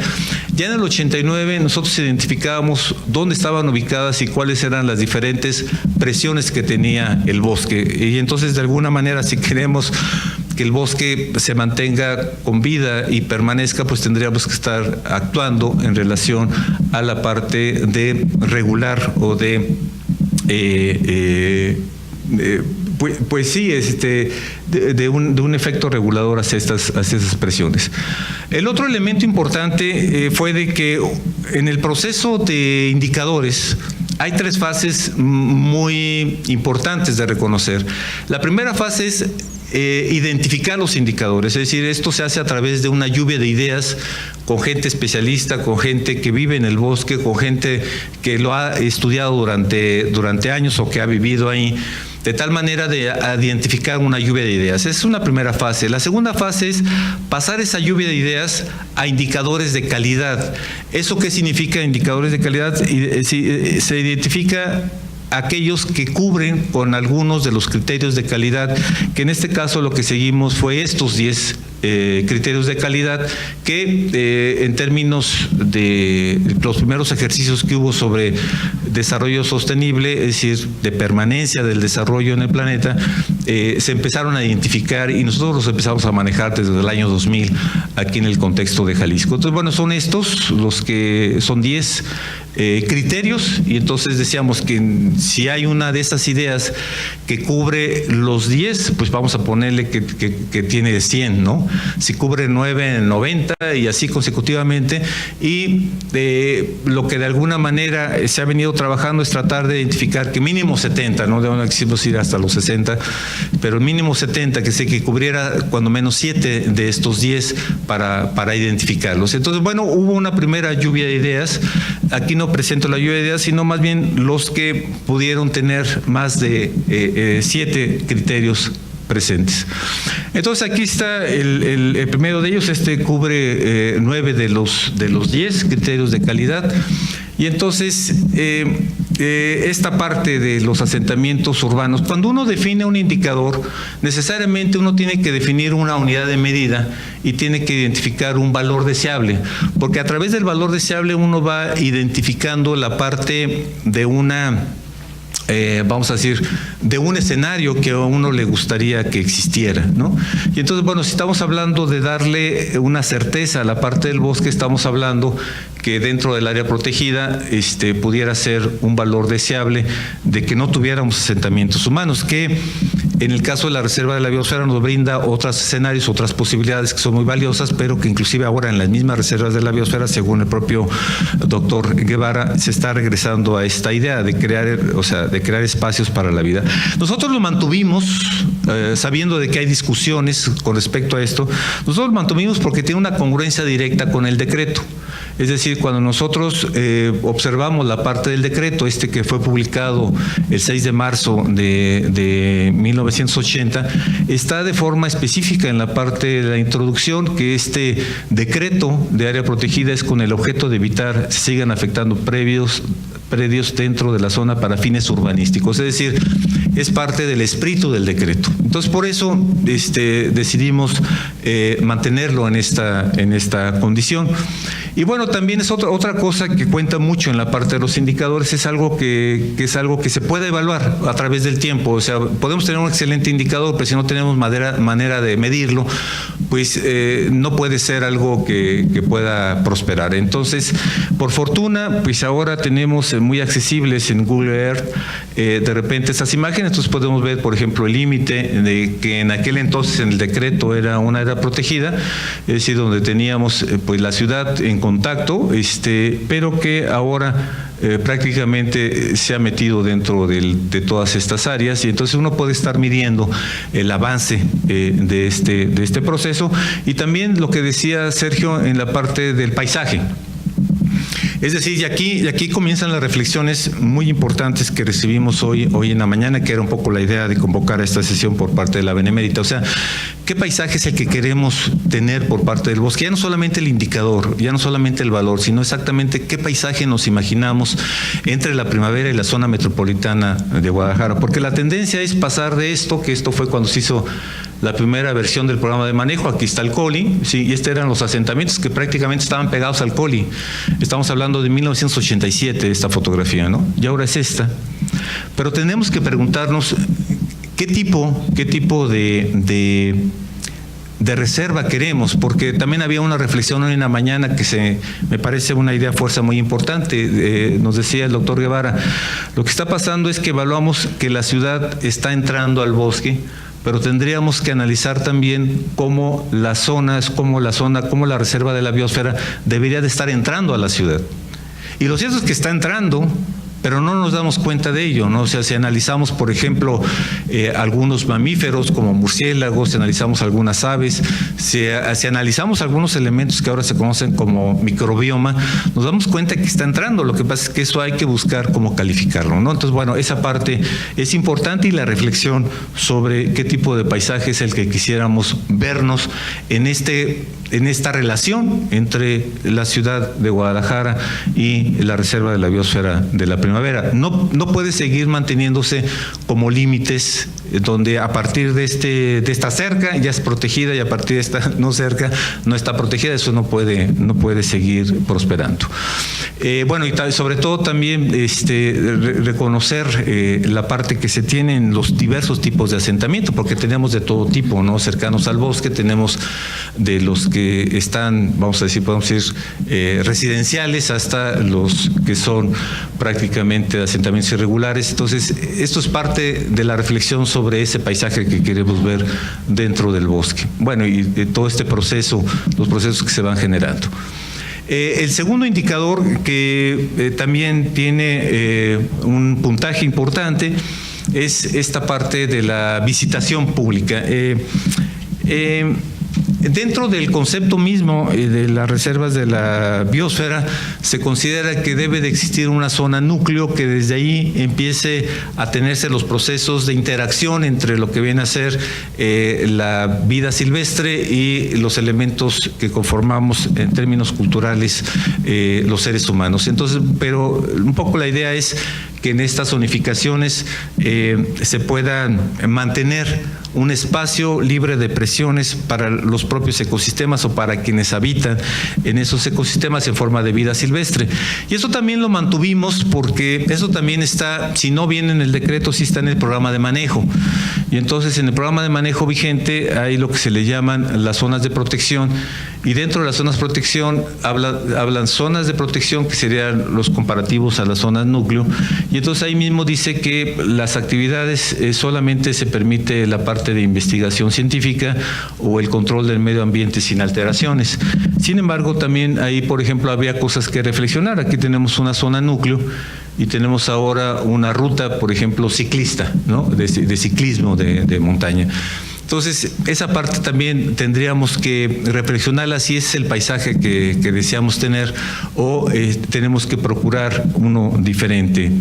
Ya en el 89 nosotros identificábamos dónde estaban ubicadas y cuáles eran las diferentes presiones que tenía el bosque. Y entonces, de alguna manera, si queremos que el bosque se mantenga con vida y permanezca, pues tendríamos que estar actuando en relación a la parte de regular o de pues sí, de un efecto regulador hacia esas presiones. El otro elemento importante fue de que en el proceso de indicadores hay 3 fases muy importantes de reconocer. La primera fase es identificar los indicadores, es decir, esto se hace a través de una lluvia de ideas con gente especialista, con gente que vive en el bosque, con gente que lo ha estudiado durante años o que ha vivido ahí, de tal manera de identificar una lluvia de ideas. Esa es una primera fase. La segunda fase es pasar esa lluvia de ideas a indicadores de calidad. ¿Eso qué significa indicadores de calidad? Se identifica aquellos que cubren con algunos de los criterios de calidad, que en este caso lo que seguimos fue estos 10 criterios de calidad que en términos de los primeros ejercicios que hubo sobre desarrollo sostenible, es decir, de permanencia del desarrollo en el planeta, se empezaron a identificar y nosotros los empezamos a manejar desde el año 2000 aquí en el contexto de Jalisco. Entonces, bueno, son estos los que son 10 criterios, y entonces decíamos que si hay una de esas ideas que cubre los 10, pues vamos a ponerle que tiene 100, ¿no? Si cubre 9, 90 y así consecutivamente. Y lo que de alguna manera se ha venido trabajando es tratar de identificar que mínimo 70, ¿no? No quisimos ir hasta los 60, pero mínimo 70, que cubriera cuando menos 7 de estos 10 para identificarlos. Entonces, bueno, hubo una primera lluvia de ideas. Aquí no presento la lluvia de ideas, sino más bien los que pudieron tener más de 7 criterios presentes. Entonces aquí está el primero de ellos. Cubre 9 de los 10 criterios de calidad. Y entonces esta parte de los asentamientos urbanos, cuando uno define un indicador, necesariamente uno tiene que definir una unidad de medida y tiene que identificar un valor deseable, porque a través del valor deseable uno va identificando la parte de una vamos a decir, de un escenario que a uno le gustaría que existiera, ¿no? Y entonces, bueno, si estamos hablando de darle una certeza a la parte del bosque, estamos hablando que dentro del área protegida pudiera ser un valor deseable de que no tuviéramos asentamientos humanos, que en el caso de la Reserva de la Biosfera nos brinda otros escenarios, otras posibilidades que son muy valiosas, pero que inclusive ahora en las mismas reservas de la biosfera, según el propio doctor Guevara, se está regresando a esta idea de crear espacios para la vida. Nosotros lo mantuvimos, sabiendo de que hay discusiones con respecto a esto, nosotros lo mantuvimos porque tiene una congruencia directa con el decreto. Es decir, cuando nosotros observamos la parte del decreto, que fue publicado el 6 de marzo de 1980, está de forma específica en la parte de la introducción que este decreto de área protegida es con el objeto de evitar se sigan afectando predios dentro de la zona para fines urbanísticos, es decir, es parte del espíritu del decreto. Entonces, por eso decidimos mantenerlo en esta condición. Y bueno, también es otra cosa que cuenta mucho en la parte de los indicadores, es algo que se puede evaluar a través del tiempo. O sea, podemos tener un excelente indicador, pero si no tenemos manera de medirlo, pues no puede ser algo que pueda prosperar. Entonces, por fortuna, pues ahora tenemos muy accesibles en Google Earth de repente esas imágenes. Entonces podemos ver, por ejemplo, el límite de que en aquel entonces en el decreto era una área protegida, es decir, donde teníamos pues la ciudad en contacto, pero que ahora prácticamente se ha metido dentro de todas estas áreas, y entonces uno puede estar midiendo el avance de este proceso, y también lo que decía Sergio en la parte del paisaje. Es decir, y aquí comienzan las reflexiones muy importantes que recibimos hoy en la mañana, que era un poco la idea de convocar a esta sesión por parte de la Benemérita. O sea, ¿qué paisaje es el que queremos tener por parte del bosque? Ya no solamente el indicador, ya no solamente el valor, sino exactamente qué paisaje nos imaginamos entre la primavera y la zona metropolitana de Guadalajara. Porque la tendencia es pasar de esto, que esto fue cuando se hizo la primera versión del programa de manejo. Aquí está el COLI, sí, y eran los asentamientos que prácticamente estaban pegados al COLI. Estamos hablando de 1987, esta fotografía, ¿no? Y ahora es esta. Pero tenemos que preguntarnos qué tipo de reserva queremos, porque también había una reflexión hoy en la mañana que me parece una idea fuerza muy importante. Nos decía el doctor Guevara, lo que está pasando es que evaluamos que la ciudad está entrando al bosque, pero tendríamos que analizar también cómo la reserva de la biosfera debería de estar entrando a la ciudad. Y lo cierto es que está entrando, pero no nos damos cuenta de ello, ¿no? O sea, si analizamos, por ejemplo, algunos mamíferos como murciélagos, si analizamos algunas aves, si analizamos algunos elementos que ahora se conocen como microbioma, nos damos cuenta que está entrando. Lo que pasa es que eso hay que buscar cómo calificarlo, ¿no? Entonces, bueno, esa parte es importante, y la reflexión sobre qué tipo de paisaje es el que quisiéramos vernos en esta relación entre la ciudad de Guadalajara y la reserva de la biosfera de la primavera. No puede seguir manteniéndose como límites donde a partir de esta cerca ya es protegida y a partir de esta no cerca no está protegida. Eso no puede seguir prosperando. Bueno, y sobre todo también reconocer la parte que se tiene en los diversos tipos de asentamiento, porque tenemos de todo tipo, ¿no? Cercanos al bosque, tenemos de los que están, podemos decir, residenciales, hasta los que son prácticamente de asentamientos irregulares. Entonces, esto es parte de la reflexión sobre ese paisaje que queremos ver dentro del bosque. Bueno, y todo este proceso, los procesos que se van generando. El segundo indicador que también tiene un puntaje importante es esta parte de la visitación pública. Dentro del concepto mismo de las reservas de la biosfera, se considera que debe de existir una zona núcleo que desde ahí empiece a tenerse los procesos de interacción entre lo que viene a ser la vida silvestre y los elementos que conformamos en términos culturales los seres humanos. Entonces, pero un poco la idea es que en estas zonificaciones se puedan mantener un espacio libre de presiones para los propios ecosistemas o para quienes habitan en esos ecosistemas en forma de vida silvestre. Y eso también lo mantuvimos porque eso también está, si no viene en el decreto, sí está en el programa de manejo. Y entonces en el programa de manejo vigente hay lo que se le llaman las zonas de protección, y dentro de las zonas de protección hablan zonas de protección que serían los comparativos a las zonas núcleo, y entonces ahí mismo dice que las actividades solamente se permite la parte de investigación científica o el control del medio ambiente sin alteraciones. Sin embargo, también ahí, por ejemplo, había cosas que reflexionar. Aquí tenemos una zona núcleo y tenemos ahora una ruta, por ejemplo, ciclista, ¿no? de ciclismo de montaña. Entonces, esa parte también tendríamos que reflexionarla si es el paisaje que deseamos tener o tenemos que procurar uno diferente.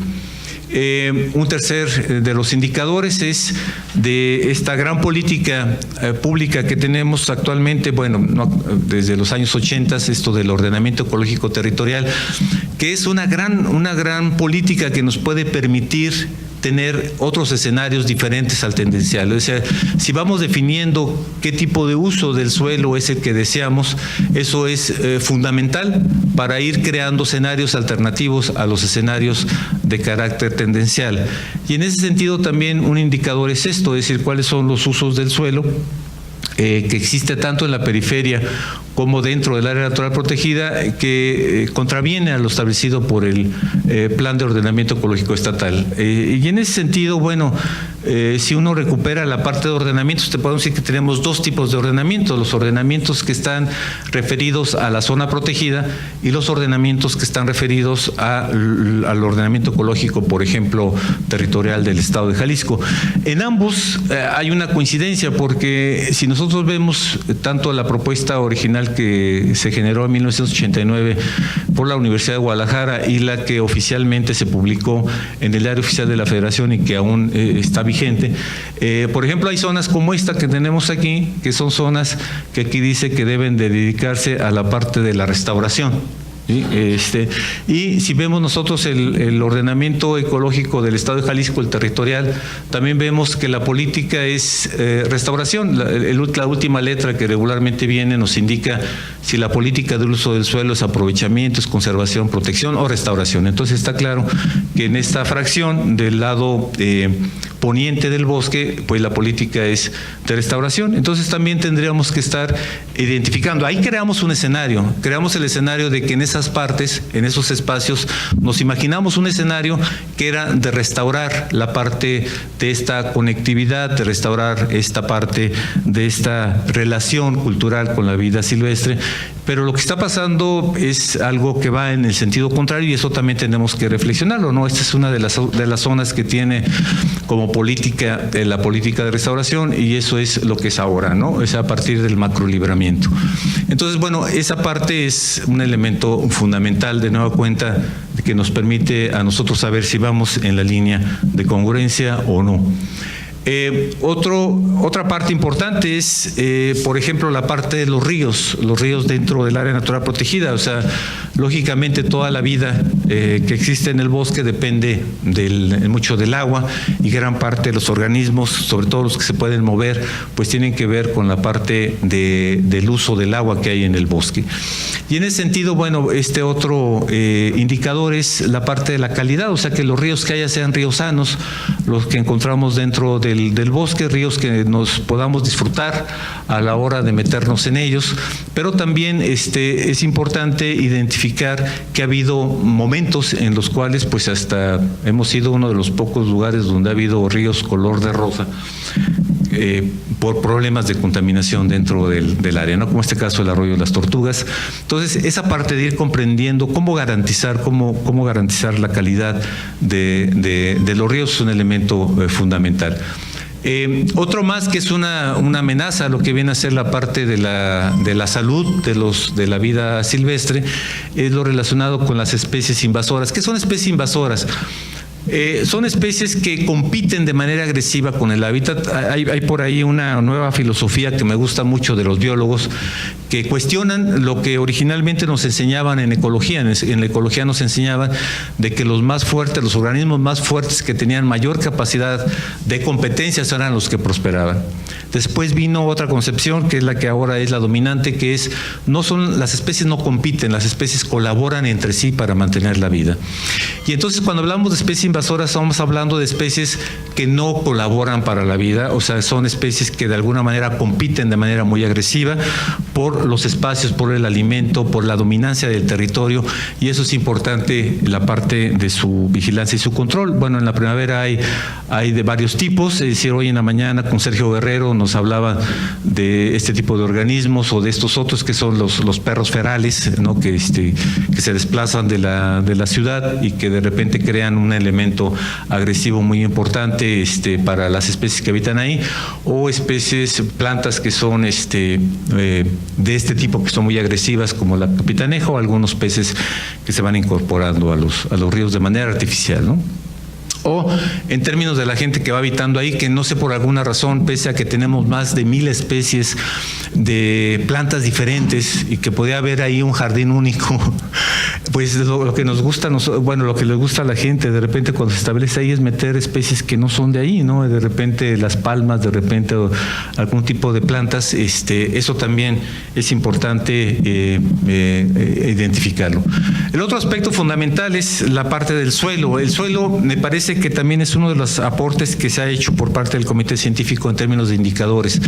Un tercer de los indicadores es de esta gran política pública que tenemos actualmente, bueno, desde los años 80, esto del ordenamiento ecológico territorial, que es una gran política que nos puede permitir tener otros escenarios diferentes al tendencial. O sea, si vamos definiendo qué tipo de uso del suelo es el que deseamos, eso es fundamental para ir creando escenarios alternativos a los escenarios de carácter tendencial. Y en ese sentido también un indicador es esto, es decir, cuáles son los usos del suelo que existe tanto en la periferia como dentro del área natural protegida, que contraviene a lo establecido por el Plan de Ordenamiento Ecológico Estatal. Y en ese sentido, bueno, si uno recupera la parte de ordenamientos, te podemos decir que tenemos dos tipos de ordenamientos: los ordenamientos que están referidos a la zona protegida y los ordenamientos que están referidos al ordenamiento ecológico, por ejemplo, territorial del Estado de Jalisco. En ambos hay una coincidencia, porque si nosotros vemos tanto la propuesta original que se generó en 1989 por la Universidad de Guadalajara y la que oficialmente se publicó en el Diario Oficial de la Federación y que aún está vigente, por ejemplo, hay zonas como esta que tenemos aquí, que son zonas que aquí dice que deben de dedicarse a la parte de la restauración. ¿Sí? Y si vemos nosotros el ordenamiento ecológico del Estado de Jalisco, el territorial, también vemos que la política es restauración. La última letra que regularmente viene nos indica si la política del uso del suelo es aprovechamiento, es conservación, protección o restauración. Entonces está claro que en esta fracción del lado poniente del bosque, pues la política es de restauración. Entonces también tendríamos que estar identificando. Ahí creamos un escenario, creamos el escenario de que en esas partes, en esos espacios, nos imaginamos un escenario que era de restaurar la parte de esta conectividad, de restaurar esta parte de esta relación cultural con la vida silvestre. Pero lo que está pasando es algo que va en el sentido contrario, y eso también tenemos que reflexionarlo, ¿no? Esta es una de las zonas que tiene como política la política de restauración, y eso es lo que es ahora, ¿no? Es a partir del macrolibramiento. Entonces, bueno, esa parte es un elemento fundamental, de nueva cuenta, que nos permite a nosotros saber si vamos en la línea de congruencia o no. Otra parte importante es, por ejemplo, la parte de los ríos dentro del área natural protegida. O sea, lógicamente toda la vida que existe en el bosque depende mucho del agua, y gran parte de los organismos, sobre todo los que se pueden mover, pues tienen que ver con la parte del uso del agua que hay en el bosque. Y en ese sentido, bueno, este otro indicador es la parte de la calidad, o sea, que los ríos que haya sean ríos sanos, los que encontramos dentro del bosque, ríos que nos podamos disfrutar a la hora de meternos en ellos, pero también es importante identificar que ha habido momentos en los cuales pues hasta hemos sido uno de los pocos lugares donde ha habido ríos color de rosa por problemas de contaminación dentro del área, ¿no? Como este caso del arroyo de las Tortugas. Entonces, esa parte de ir comprendiendo cómo garantizar la calidad de los ríos es un elemento fundamental. Otro más que es una amenaza a lo que viene a ser la parte de la salud de la vida silvestre, es lo relacionado con las especies invasoras. ¿Qué son especies invasoras? Son especies que compiten de manera agresiva con el hábitat. Hay por ahí una nueva filosofía que me gusta mucho de los biólogos, que cuestionan lo que originalmente nos enseñaban en ecología. En la ecología nos enseñaban de que los más fuertes, los organismos más fuertes que tenían mayor capacidad de competencias eran los que prosperaban. Después vino otra concepción, que es la que ahora es la dominante, que es las especies no compiten, las especies colaboran entre sí para mantener la vida. Y entonces cuando hablamos de especies invasoras estamos hablando de especies que no colaboran para la vida, o sea, son especies que de alguna manera compiten de manera muy agresiva por los espacios, por el alimento, por la dominancia del territorio, y eso es importante, la parte de su vigilancia y su control. Bueno, en la primavera hay de varios tipos, es decir, hoy en la mañana con Sergio Guerrero nos hablaba de este tipo de organismos o de estos otros que son los perros ferales, ¿no? que se desplazan de la ciudad y que de repente crean un elemento agresivo muy importante para las especies que habitan ahí, o especies, plantas que son de este tipo que son muy agresivas, como la capitaneja, o algunos peces que se van incorporando a los ríos de manera artificial, ¿no? O en términos de la gente que va habitando ahí, que no sé por alguna razón, pese a que tenemos más de 1000 especies de plantas diferentes y que podría haber ahí un jardín único, pues lo que nos gusta, lo que le gusta a la gente de repente cuando se establece ahí es meter especies que no son de ahí, ¿no? De repente las palmas, de repente algún tipo de plantas, eso también es importante identificarlo. El otro aspecto fundamental es la parte del suelo. El suelo me parece que también es uno de los aportes que se ha hecho por parte del Comité Científico en términos de indicadores.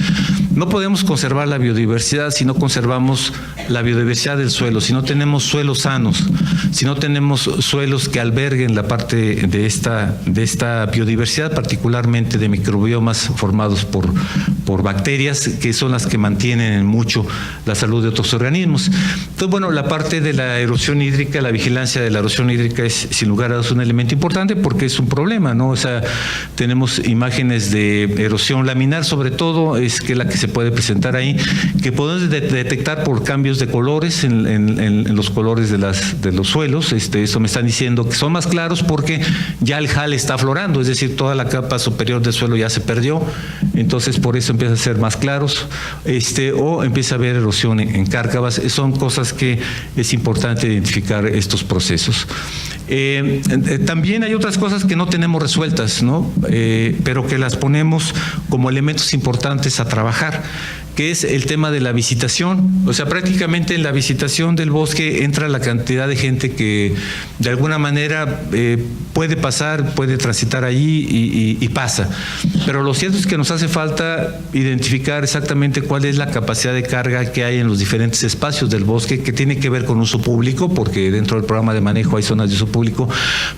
No podemos conservar la biodiversidad si no conservamos la biodiversidad del suelo, si no tenemos suelos sanos, si no tenemos suelos que alberguen la parte de esta biodiversidad, particularmente de microbiomas formados por bacterias, que son las que mantienen en mucho la salud de otros organismos. Entonces, bueno, la parte de la erosión hídrica, la vigilancia de la erosión hídrica es sin lugar a dudas un elemento importante porque es un problema, ¿no? O sea, tenemos imágenes de erosión laminar, sobre todo, es que la que se puede presentar ahí, que podemos detectar por cambios de colores en los colores de los suelos. Eso me están diciendo que son más claros porque ya el jal está aflorando, es decir, toda la capa superior del suelo ya se perdió, entonces por eso empieza a ser más claros, o empieza a haber erosión en cárcavas. Son cosas que es importante identificar estos procesos. También hay otras cosas que no tenemos resueltas, ¿no? Pero que las ponemos como elementos importantes a trabajar, que es el tema de la visitación. O sea, prácticamente en la visitación del bosque entra la cantidad de gente que de alguna manera puede pasar, puede transitar allí y pasa. Pero lo cierto es que nos hace falta identificar exactamente cuál es la capacidad de carga que hay en los diferentes espacios del bosque, que tiene que ver con uso público, porque dentro del programa de manejo hay zonas de uso público,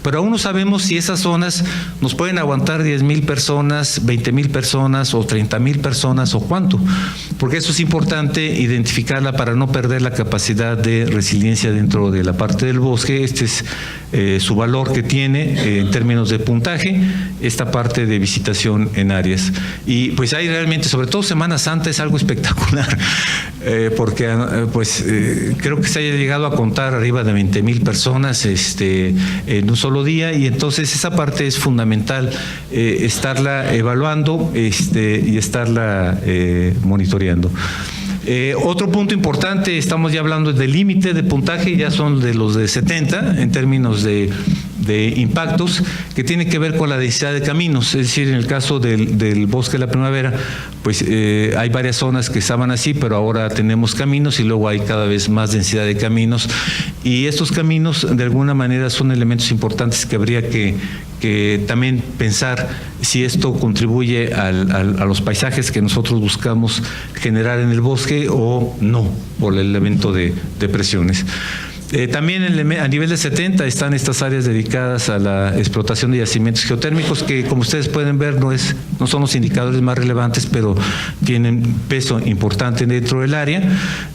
pero aún no sabemos si esas zonas nos pueden aguantar 10,000 personas, 20,000 personas o 30,000 personas o cuánto. Porque eso es importante identificarla para no perder la capacidad de resiliencia dentro de la parte del bosque. Este es su valor que tiene en términos de puntaje, esta parte de visitación en áreas. Y pues hay realmente, sobre todo Semana Santa, es algo espectacular, porque creo que se haya llegado a contar arriba de 20,000 personas en un solo día, y entonces esa parte es fundamental estarla evaluando y estarla monitoreando. Otro punto importante, estamos ya hablando del límite de puntaje, ya son de los de 70 en términos de impactos, que tiene que ver con la densidad de caminos. Es decir, en el caso del bosque de la primavera, pues hay varias zonas que estaban así, pero ahora tenemos caminos y luego hay cada vez más densidad de caminos, y estos caminos de alguna manera son elementos importantes que habría que también pensar si esto contribuye a los paisajes que nosotros buscamos generar en el bosque o no, por el elemento de presiones. También a nivel de 70 están estas áreas dedicadas a la explotación de yacimientos geotérmicos, que como ustedes pueden ver no son los indicadores más relevantes, pero tienen peso importante dentro del área.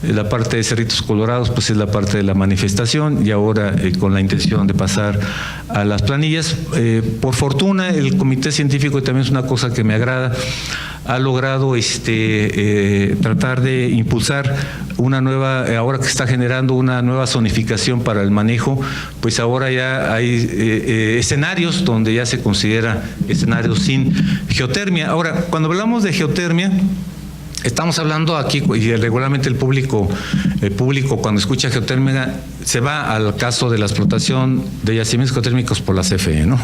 La parte de Cerritos Colorados pues es la parte de la manifestación, y ahora con la intención de pasar a las planillas. Por fortuna el Comité Científico, y también es una cosa que me agrada, ha logrado tratar de impulsar una nueva, ahora que está generando una nueva zonificación para el manejo, pues ahora ya hay escenarios donde ya se considera escenarios sin geotermia. Ahora, cuando hablamos de geotermia, estamos hablando aquí, y regularmente el público cuando escucha geotermia se va al caso de la explotación de yacimientos geotérmicos por la CFE, ¿no?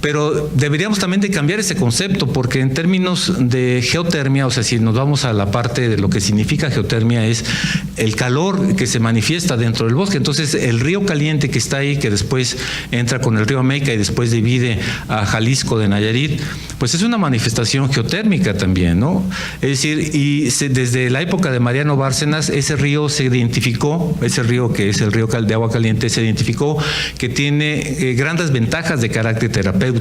Pero deberíamos también de cambiar ese concepto, porque en términos de geotermia, o sea, si nos vamos a la parte de lo que significa geotermia, es el calor que se manifiesta dentro del bosque. Entonces, el río caliente que está ahí, que después entra con el río Ameca y después divide a Jalisco de Nayarit, pues es una manifestación geotérmica también, ¿no? Es decir, y desde la época de Mariano Bárcenas, ese río se identificó, ese río que es el río de agua caliente, se identificó que tiene grandes ventajas de carácter terapéutico.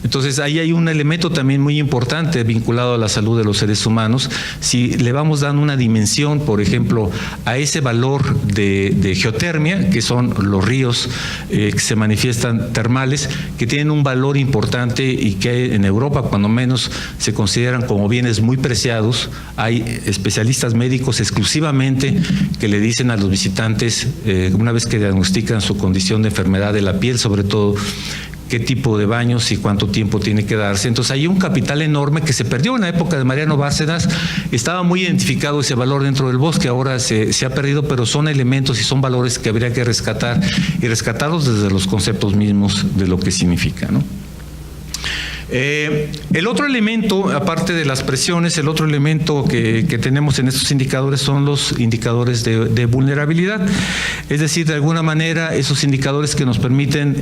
Entonces, ahí hay un elemento también muy importante vinculado a la salud de los seres humanos. Si le vamos dando una dimensión, por ejemplo, a ese valor de geotermia, que son los ríos que se manifiestan termales, que tienen un valor importante y que en Europa, cuando menos, se consideran como bienes muy preciados. Hay especialistas médicos exclusivamente que le dicen a los visitantes, una vez que diagnostican su condición de enfermedad de la piel, sobre todo, qué tipo de baños y cuánto tiempo tiene que darse. Entonces hay un capital enorme que se perdió en la época de Mariano Bárcenas. Estaba muy identificado ese valor dentro del bosque, ahora se ha perdido, pero son elementos y son valores que habría que rescatar y rescatarlos desde los conceptos mismos de lo que significa, ¿no? El otro elemento, aparte de las presiones, el otro elemento que tenemos en estos indicadores son los indicadores de vulnerabilidad. Es decir, de alguna manera, esos indicadores que nos permiten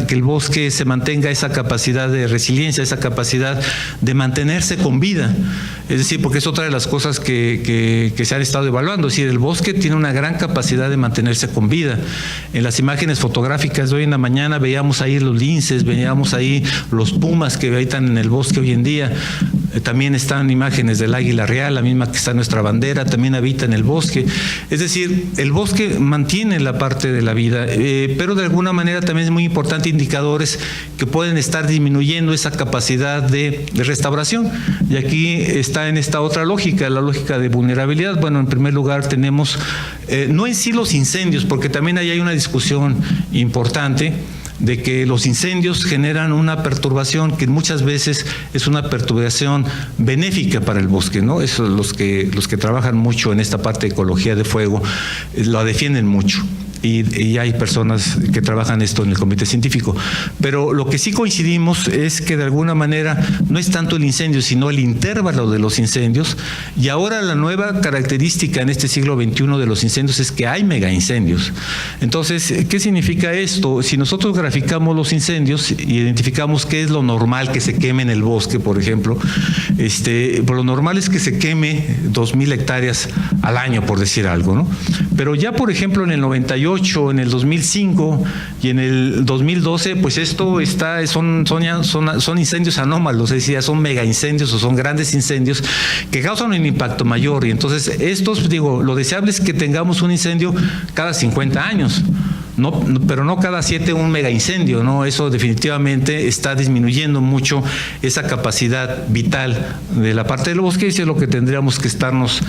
que el bosque se mantenga esa capacidad de resiliencia, esa capacidad de mantenerse con vida. Es decir, porque es otra de las cosas que se han estado evaluando. Es decir, el bosque tiene una gran capacidad de mantenerse con vida. En las imágenes fotográficas de hoy en la mañana veíamos ahí los linces, veíamos ahí los pumas que habitan en el bosque hoy en día. También están imágenes del águila real, la misma que está en nuestra bandera, también habita en el bosque. Es decir, el bosque mantiene la parte de la vida, pero de alguna manera también es muy importante indicadores que pueden estar disminuyendo esa capacidad de restauración. Y aquí está en esta otra lógica, la lógica de vulnerabilidad. Bueno, en primer lugar tenemos, no en sí los incendios, porque también ahí hay una discusión importante de que los incendios generan una perturbación que muchas veces es una perturbación benéfica para el bosque, ¿no? Eso, los que trabajan mucho en esta parte de ecología de fuego lo defienden mucho. Y hay personas que trabajan esto en el comité científico. Pero lo que sí coincidimos es que de alguna manera no es tanto el incendio, sino el intervalo de los incendios. Y ahora la nueva característica en este siglo XXI de los incendios es que hay mega incendios. Entonces, ¿qué significa esto? Si nosotros graficamos los incendios y identificamos qué es lo normal que se queme en el bosque, por ejemplo, pues lo normal es que se queme 2,000 hectáreas al año, por decir algo, ¿no? Pero ya, por ejemplo, en el 98, en el 2005 y en el 2012, pues esto son incendios anómalos, es decir, son mega incendios o son grandes incendios que causan un impacto mayor. Y entonces lo deseable es que tengamos un incendio cada 50 años. No, pero no cada 7 un mega incendio, ¿no? Eso definitivamente está disminuyendo mucho esa capacidad vital de la parte del bosque, y eso es lo que tendríamos que estarnos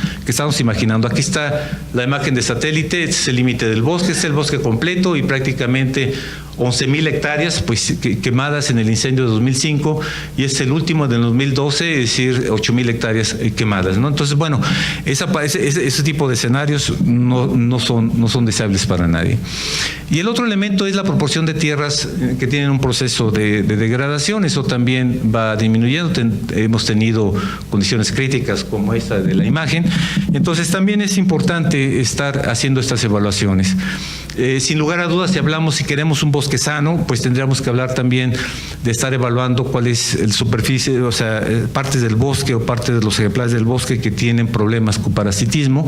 imaginando. Aquí está la imagen de satélite, este es el límite del bosque, es el bosque completo y prácticamente 11,000 hectáreas pues, quemadas en el incendio de 2005, y es el último del 2012, es decir, 8,000 hectáreas quemadas, ¿no? Entonces, bueno, ese tipo de escenarios no son deseables para nadie. Y el otro elemento es la proporción de tierras que tienen un proceso de degradación. Eso también va disminuyendo. Hemos tenido condiciones críticas como esta de la imagen. Entonces también es importante estar haciendo estas evaluaciones. Sin lugar a dudas, si queremos un bosque sano, pues tendríamos que hablar también de estar evaluando cuál es el superficie, o sea, partes del bosque o partes de los ejemplares del bosque que tienen problemas con parasitismo.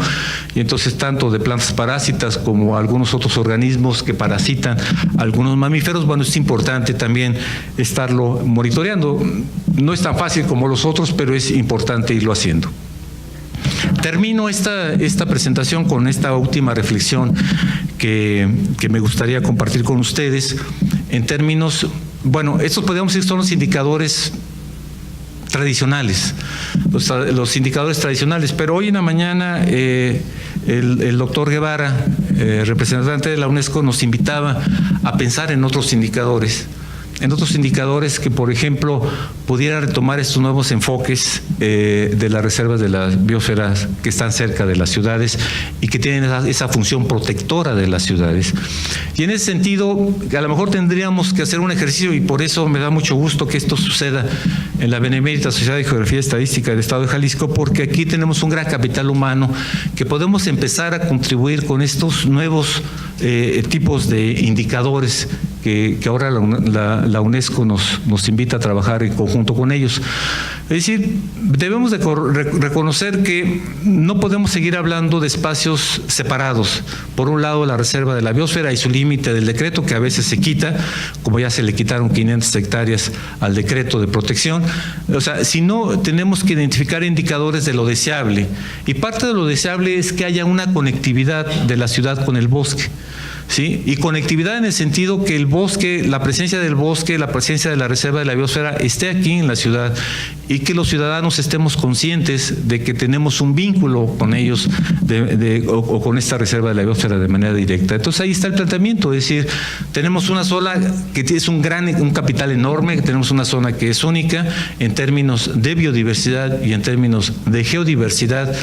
Y entonces tanto de plantas parásitas como algunos otros organismos que parasitan algunos mamíferos, bueno, es importante también estarlo monitoreando. No es tan fácil como los otros, pero es importante irlo haciendo. Termino esta presentación con esta última reflexión que me gustaría compartir con ustedes en términos, bueno, estos podríamos decir son los indicadores tradicionales, los indicadores tradicionales, pero hoy en la mañana el doctor Guevara, representante de la UNESCO, nos invitaba a pensar en otros indicadores que, por ejemplo, pudiera retomar estos nuevos enfoques de las reservas de las biosferas que están cerca de las ciudades y que tienen esa función protectora de las ciudades. Y en ese sentido, a lo mejor tendríamos que hacer un ejercicio, y por eso me da mucho gusto que esto suceda en la Benemérita Sociedad de Geografía y Estadística del Estado de Jalisco, porque aquí tenemos un gran capital humano que podemos empezar a contribuir con estos nuevos tipos de indicadores que ahora la UNESCO nos invita a trabajar en conjunto con ellos. Es decir, debemos de reconocer que no podemos seguir hablando de espacios separados. Por un lado, la reserva de la biosfera y su límite del decreto, que a veces se quita, como ya se le quitaron 500 hectáreas al decreto de protección. O sea, si no, tenemos que identificar indicadores de lo deseable. Y parte de lo deseable es que haya una conectividad de la ciudad con el bosque. ¿Sí? Y conectividad en el sentido que el bosque, la presencia del bosque, la presencia de la reserva de la biosfera esté aquí en la ciudad y que los ciudadanos estemos conscientes de que tenemos un vínculo con ellos o con esta reserva de la biosfera de manera directa. Entonces ahí está el planteamiento, es decir, tenemos una zona que es un capital enorme, tenemos una zona que es única en términos de biodiversidad y en términos de geodiversidad.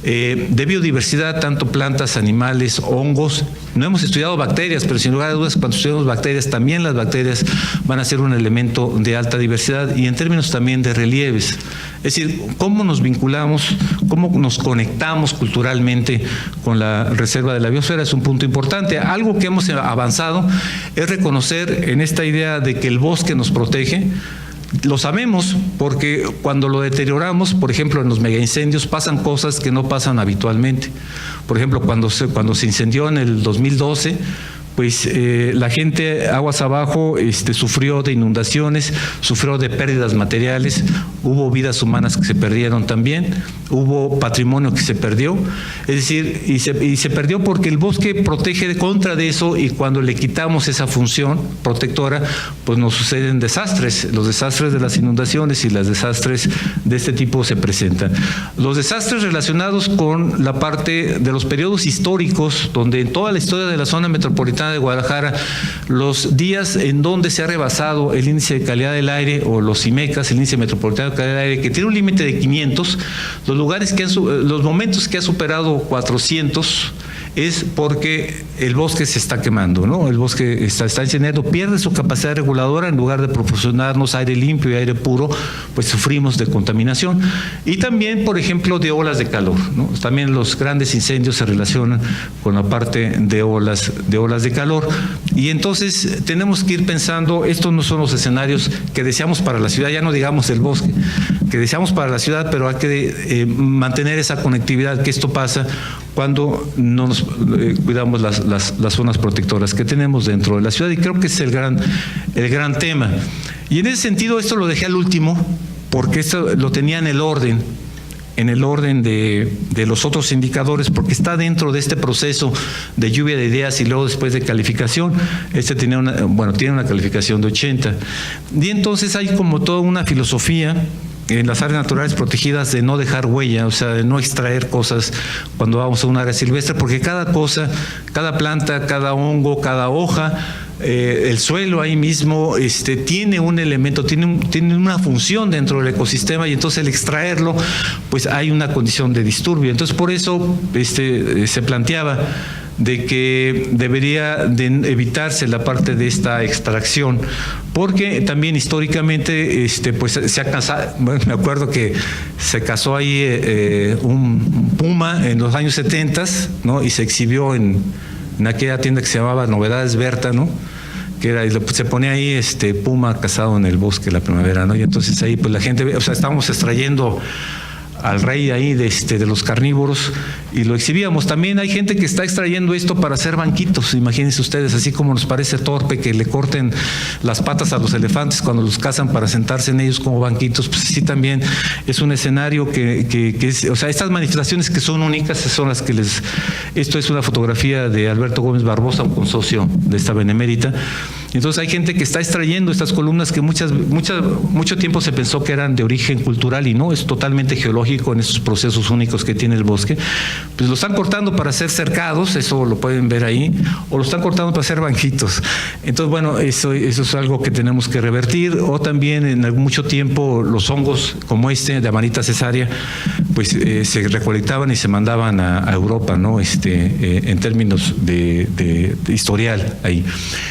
De biodiversidad, tanto plantas, animales, hongos. No hemos estudiado bacterias, pero sin lugar a dudas, cuando estudiamos bacterias, también las bacterias van a ser un elemento de alta diversidad y en términos también de relieves. Es decir, cómo nos vinculamos, cómo nos conectamos culturalmente con la reserva de la biosfera es un punto importante. Algo que hemos avanzado es reconocer en esta idea de que el bosque nos protege. Lo sabemos porque cuando lo deterioramos, por ejemplo, en los megaincendios pasan cosas que no pasan habitualmente. Por ejemplo, cuando se incendió en el 2012, pues la gente aguas abajo sufrió de inundaciones, sufrió de pérdidas materiales, hubo vidas humanas que se perdieron también, hubo patrimonio que se perdió, es decir, y se perdió porque el bosque protege contra de eso y cuando le quitamos esa función protectora, pues nos suceden desastres, los desastres de las inundaciones y los desastres de este tipo se presentan. Los desastres relacionados con la parte de los periodos históricos, donde en toda la historia de la zona metropolitana de Guadalajara, los días en donde se ha rebasado el índice de calidad del aire o los IMECAS, el índice metropolitano de calidad del aire, que tiene un límite de 500, los momentos que ha superado 400 es porque el bosque se está quemando, ¿no? El bosque está incendiando, pierde su capacidad reguladora, en lugar de proporcionarnos aire limpio y aire puro, pues sufrimos de contaminación. Y también, por ejemplo, de olas de calor, ¿no? También los grandes incendios se relacionan con la parte de olas de calor. Y entonces tenemos que ir pensando, estos no son los escenarios que deseamos para la ciudad, ya no digamos el bosque, que deseamos para la ciudad, pero hay que mantener esa conectividad, que esto pasa cuando no nos cuidamos las zonas protectoras que tenemos dentro de la ciudad, y creo que es el gran tema. Y en ese sentido esto lo dejé al último, porque esto lo tenía en el orden de los otros indicadores, porque está dentro de este proceso de lluvia de ideas y luego después de calificación. Tiene una calificación de 80. Y entonces hay como toda una filosofía en las áreas naturales protegidas de no dejar huella, o sea, de no extraer cosas cuando vamos a un área silvestre, porque cada cosa, cada planta, cada hongo, cada hoja, el suelo ahí mismo tiene un elemento, tiene una función dentro del ecosistema, y entonces el extraerlo, pues hay una condición de disturbio. Entonces por eso se planteaba de que debería de evitarse la parte de esta extracción, porque también históricamente pues se ha casado, me acuerdo que se casó ahí un puma en los años 70, ¿no? Y se exhibió en aquella tienda que se llamaba Novedades Berta, ¿no? Se pone ahí puma cazado en el bosque la primavera, ¿no? Y entonces ahí pues la gente, o sea, estábamos extrayendo al rey ahí de los carnívoros y lo exhibíamos. También hay gente que está extrayendo esto para hacer banquitos, imagínense ustedes, así como nos parece torpe que le corten las patas a los elefantes cuando los cazan para sentarse en ellos como banquitos, pues sí, también es un escenario que es, o sea, estas manifestaciones que son únicas son las que esto es una fotografía de Alberto Gómez Barbosa, un consocio de esta benemérita. Entonces hay gente que está extrayendo estas columnas que mucho tiempo se pensó que eran de origen cultural, y no, es totalmente geológico en esos procesos únicos que tiene el bosque. Pues lo están cortando para hacer cercados, eso lo pueden ver ahí, o lo están cortando para hacer banquitos. Entonces, bueno, eso es algo que tenemos que revertir. O también en mucho tiempo los hongos como de Amanita cesárea, pues se recolectaban y se mandaban a Europa, ¿no? En términos de historial ahí.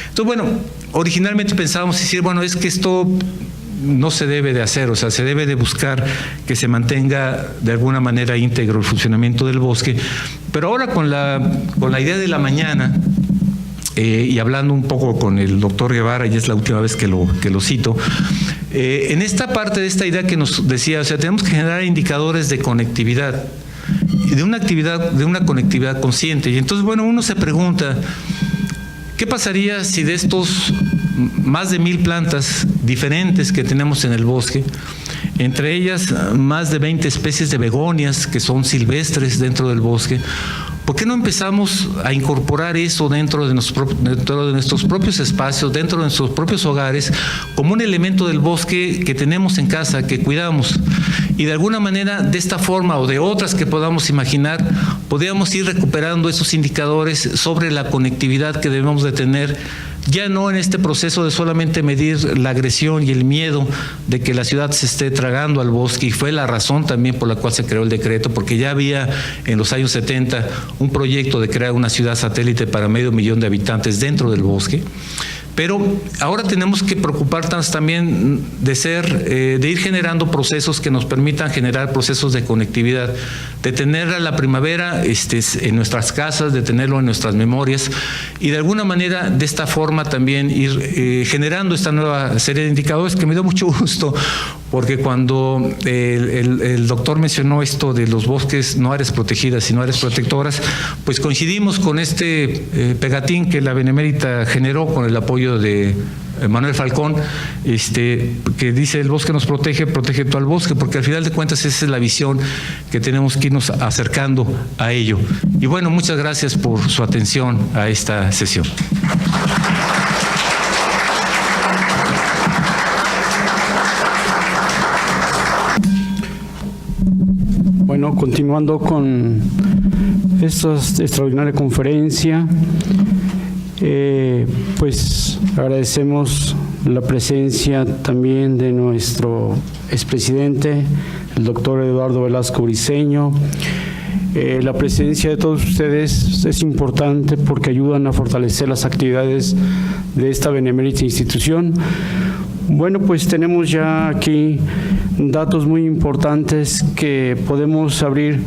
Entonces, bueno, originalmente pensábamos decir, bueno, es que esto no se debe de hacer, o sea, se debe de buscar que se mantenga de alguna manera íntegro el funcionamiento del bosque, pero ahora con la idea de la mañana, y hablando un poco con el doctor Guevara, y es la última vez que lo cito, en esta parte de esta idea que nos decía, o sea, tenemos que generar indicadores de conectividad, de una conectividad consciente. Y entonces, bueno, uno se pregunta, ¿qué pasaría si de estos más de 1000 plantas diferentes que tenemos en el bosque, entre ellas más de 20 especies de begonias que son silvestres dentro del bosque, ¿por qué no empezamos a incorporar eso dentro de nuestros propios espacios, dentro de nuestros propios hogares, como un elemento del bosque que tenemos en casa, que cuidamos? Y de alguna manera, de esta forma o de otras que podamos imaginar, podríamos ir recuperando esos indicadores sobre la conectividad que debemos de tener, ya no en este proceso de solamente medir la agresión y el miedo de que la ciudad se esté tragando al bosque, y fue la razón también por la cual se creó el decreto, porque ya había en los años 70 un proyecto de crear una ciudad satélite para 500,000 de habitantes dentro del bosque. Pero ahora tenemos que preocuparnos también de ir generando procesos que nos permitan generar procesos de conectividad, de tener a la primavera en nuestras casas, de tenerlo en nuestras memorias, y de alguna manera de esta forma también ir generando esta nueva serie de indicadores, que me dio mucho gusto, porque cuando el doctor mencionó esto de los bosques no áreas protegidas sino áreas protectoras, pues coincidimos con este pegatín que la Benemérita generó con el apoyo de Manuel Falcón, que dice: el bosque nos protege, protege tú al bosque, porque al final de cuentas esa es la visión que tenemos que irnos acercando a ello. Y bueno, muchas gracias por su atención a esta sesión. Bueno, continuando con esta extraordinaria conferencia, pues agradecemos la presencia también de nuestro expresidente, el doctor Eduardo Velasco Briceño. La presencia de todos ustedes es importante porque ayudan a fortalecer las actividades de esta benemérita institución. Bueno, pues tenemos ya aquí datos muy importantes que podemos abrir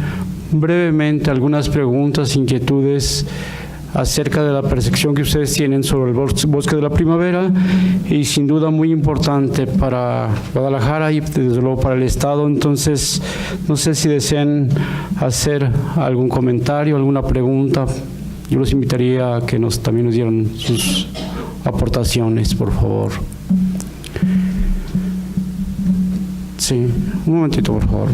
brevemente algunas preguntas, inquietudes acerca de la percepción que ustedes tienen sobre el bosque de la primavera, y sin duda muy importante para Guadalajara y desde luego para el Estado. Entonces, no sé si desean hacer algún comentario, alguna pregunta. Yo los invitaría a que también nos dieran sus aportaciones, por favor. Sí, un momentito, por favor.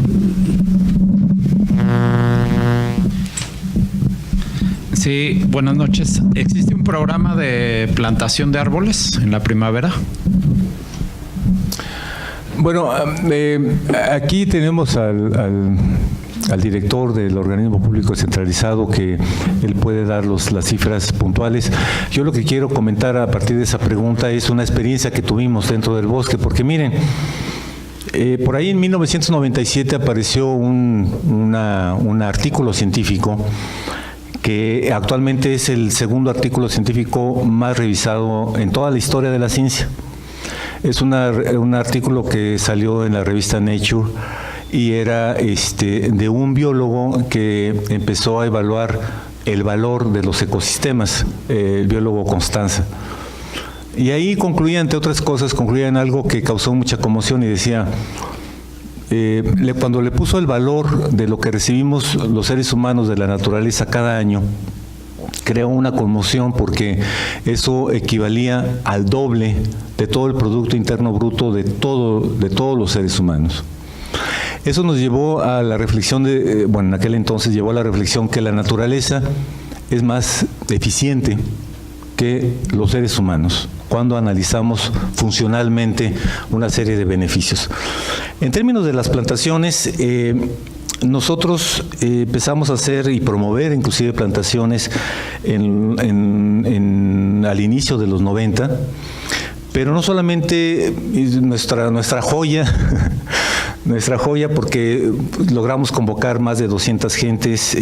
Sí, buenas noches. ¿Existe un programa de plantación de árboles en la primavera? Bueno, aquí tenemos al director del organismo público centralizado, que él puede dar las cifras puntuales. Yo lo que quiero comentar a partir de esa pregunta es una experiencia que tuvimos dentro del bosque, porque miren, por ahí en 1997 apareció un artículo científico que actualmente es el segundo artículo científico más revisado en toda la historia de la ciencia. Es un artículo que salió en la revista Nature y era de un biólogo que empezó a evaluar el valor de los ecosistemas, el biólogo Constanza. Y ahí concluía, entre otras cosas, en algo que causó mucha conmoción, y decía, cuando le puso el valor de lo que recibimos los seres humanos de la naturaleza cada año, creó una conmoción, porque eso equivalía al doble de todo el Producto Interno Bruto de todos los seres humanos. Eso nos llevó a la reflexión en aquel entonces llevó a la reflexión que la naturaleza es más eficiente que los seres humanos cuando analizamos funcionalmente una serie de beneficios. En términos de las plantaciones, nosotros empezamos a hacer y promover inclusive plantaciones al inicio de los 90, pero no solamente nuestra joya, porque logramos convocar más de 200 gentes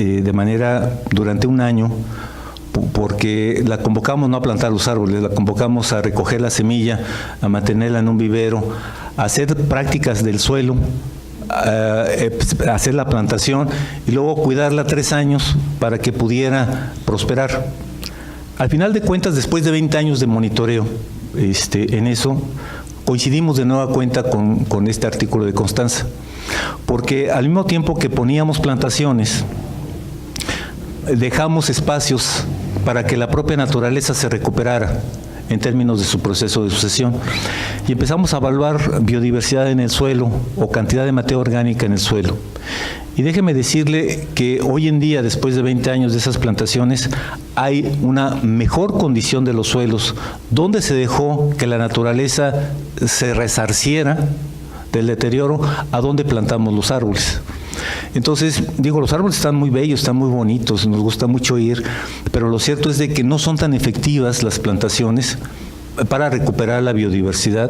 durante un año, porque la convocamos no a plantar los árboles, la convocamos a recoger la semilla, a mantenerla en un vivero, a hacer prácticas del suelo, a hacer la plantación y luego cuidarla 3 años para que pudiera prosperar. Al final de cuentas, después de 20 años de monitoreo en eso, coincidimos de nueva cuenta con este artículo de Constanza, porque al mismo tiempo que poníamos plantaciones, dejamos espacios para que la propia naturaleza se recuperara en términos de su proceso de sucesión. Y empezamos a evaluar biodiversidad en el suelo o cantidad de materia orgánica en el suelo. Y déjeme decirle que hoy en día, después de 20 años de esas plantaciones, hay una mejor condición de los suelos, donde se dejó que la naturaleza se resarciera del deterioro, a donde plantamos los árboles. Entonces, digo, los árboles están muy bellos, están muy bonitos, nos gusta mucho ir, pero lo cierto es de que no son tan efectivas las plantaciones para recuperar la biodiversidad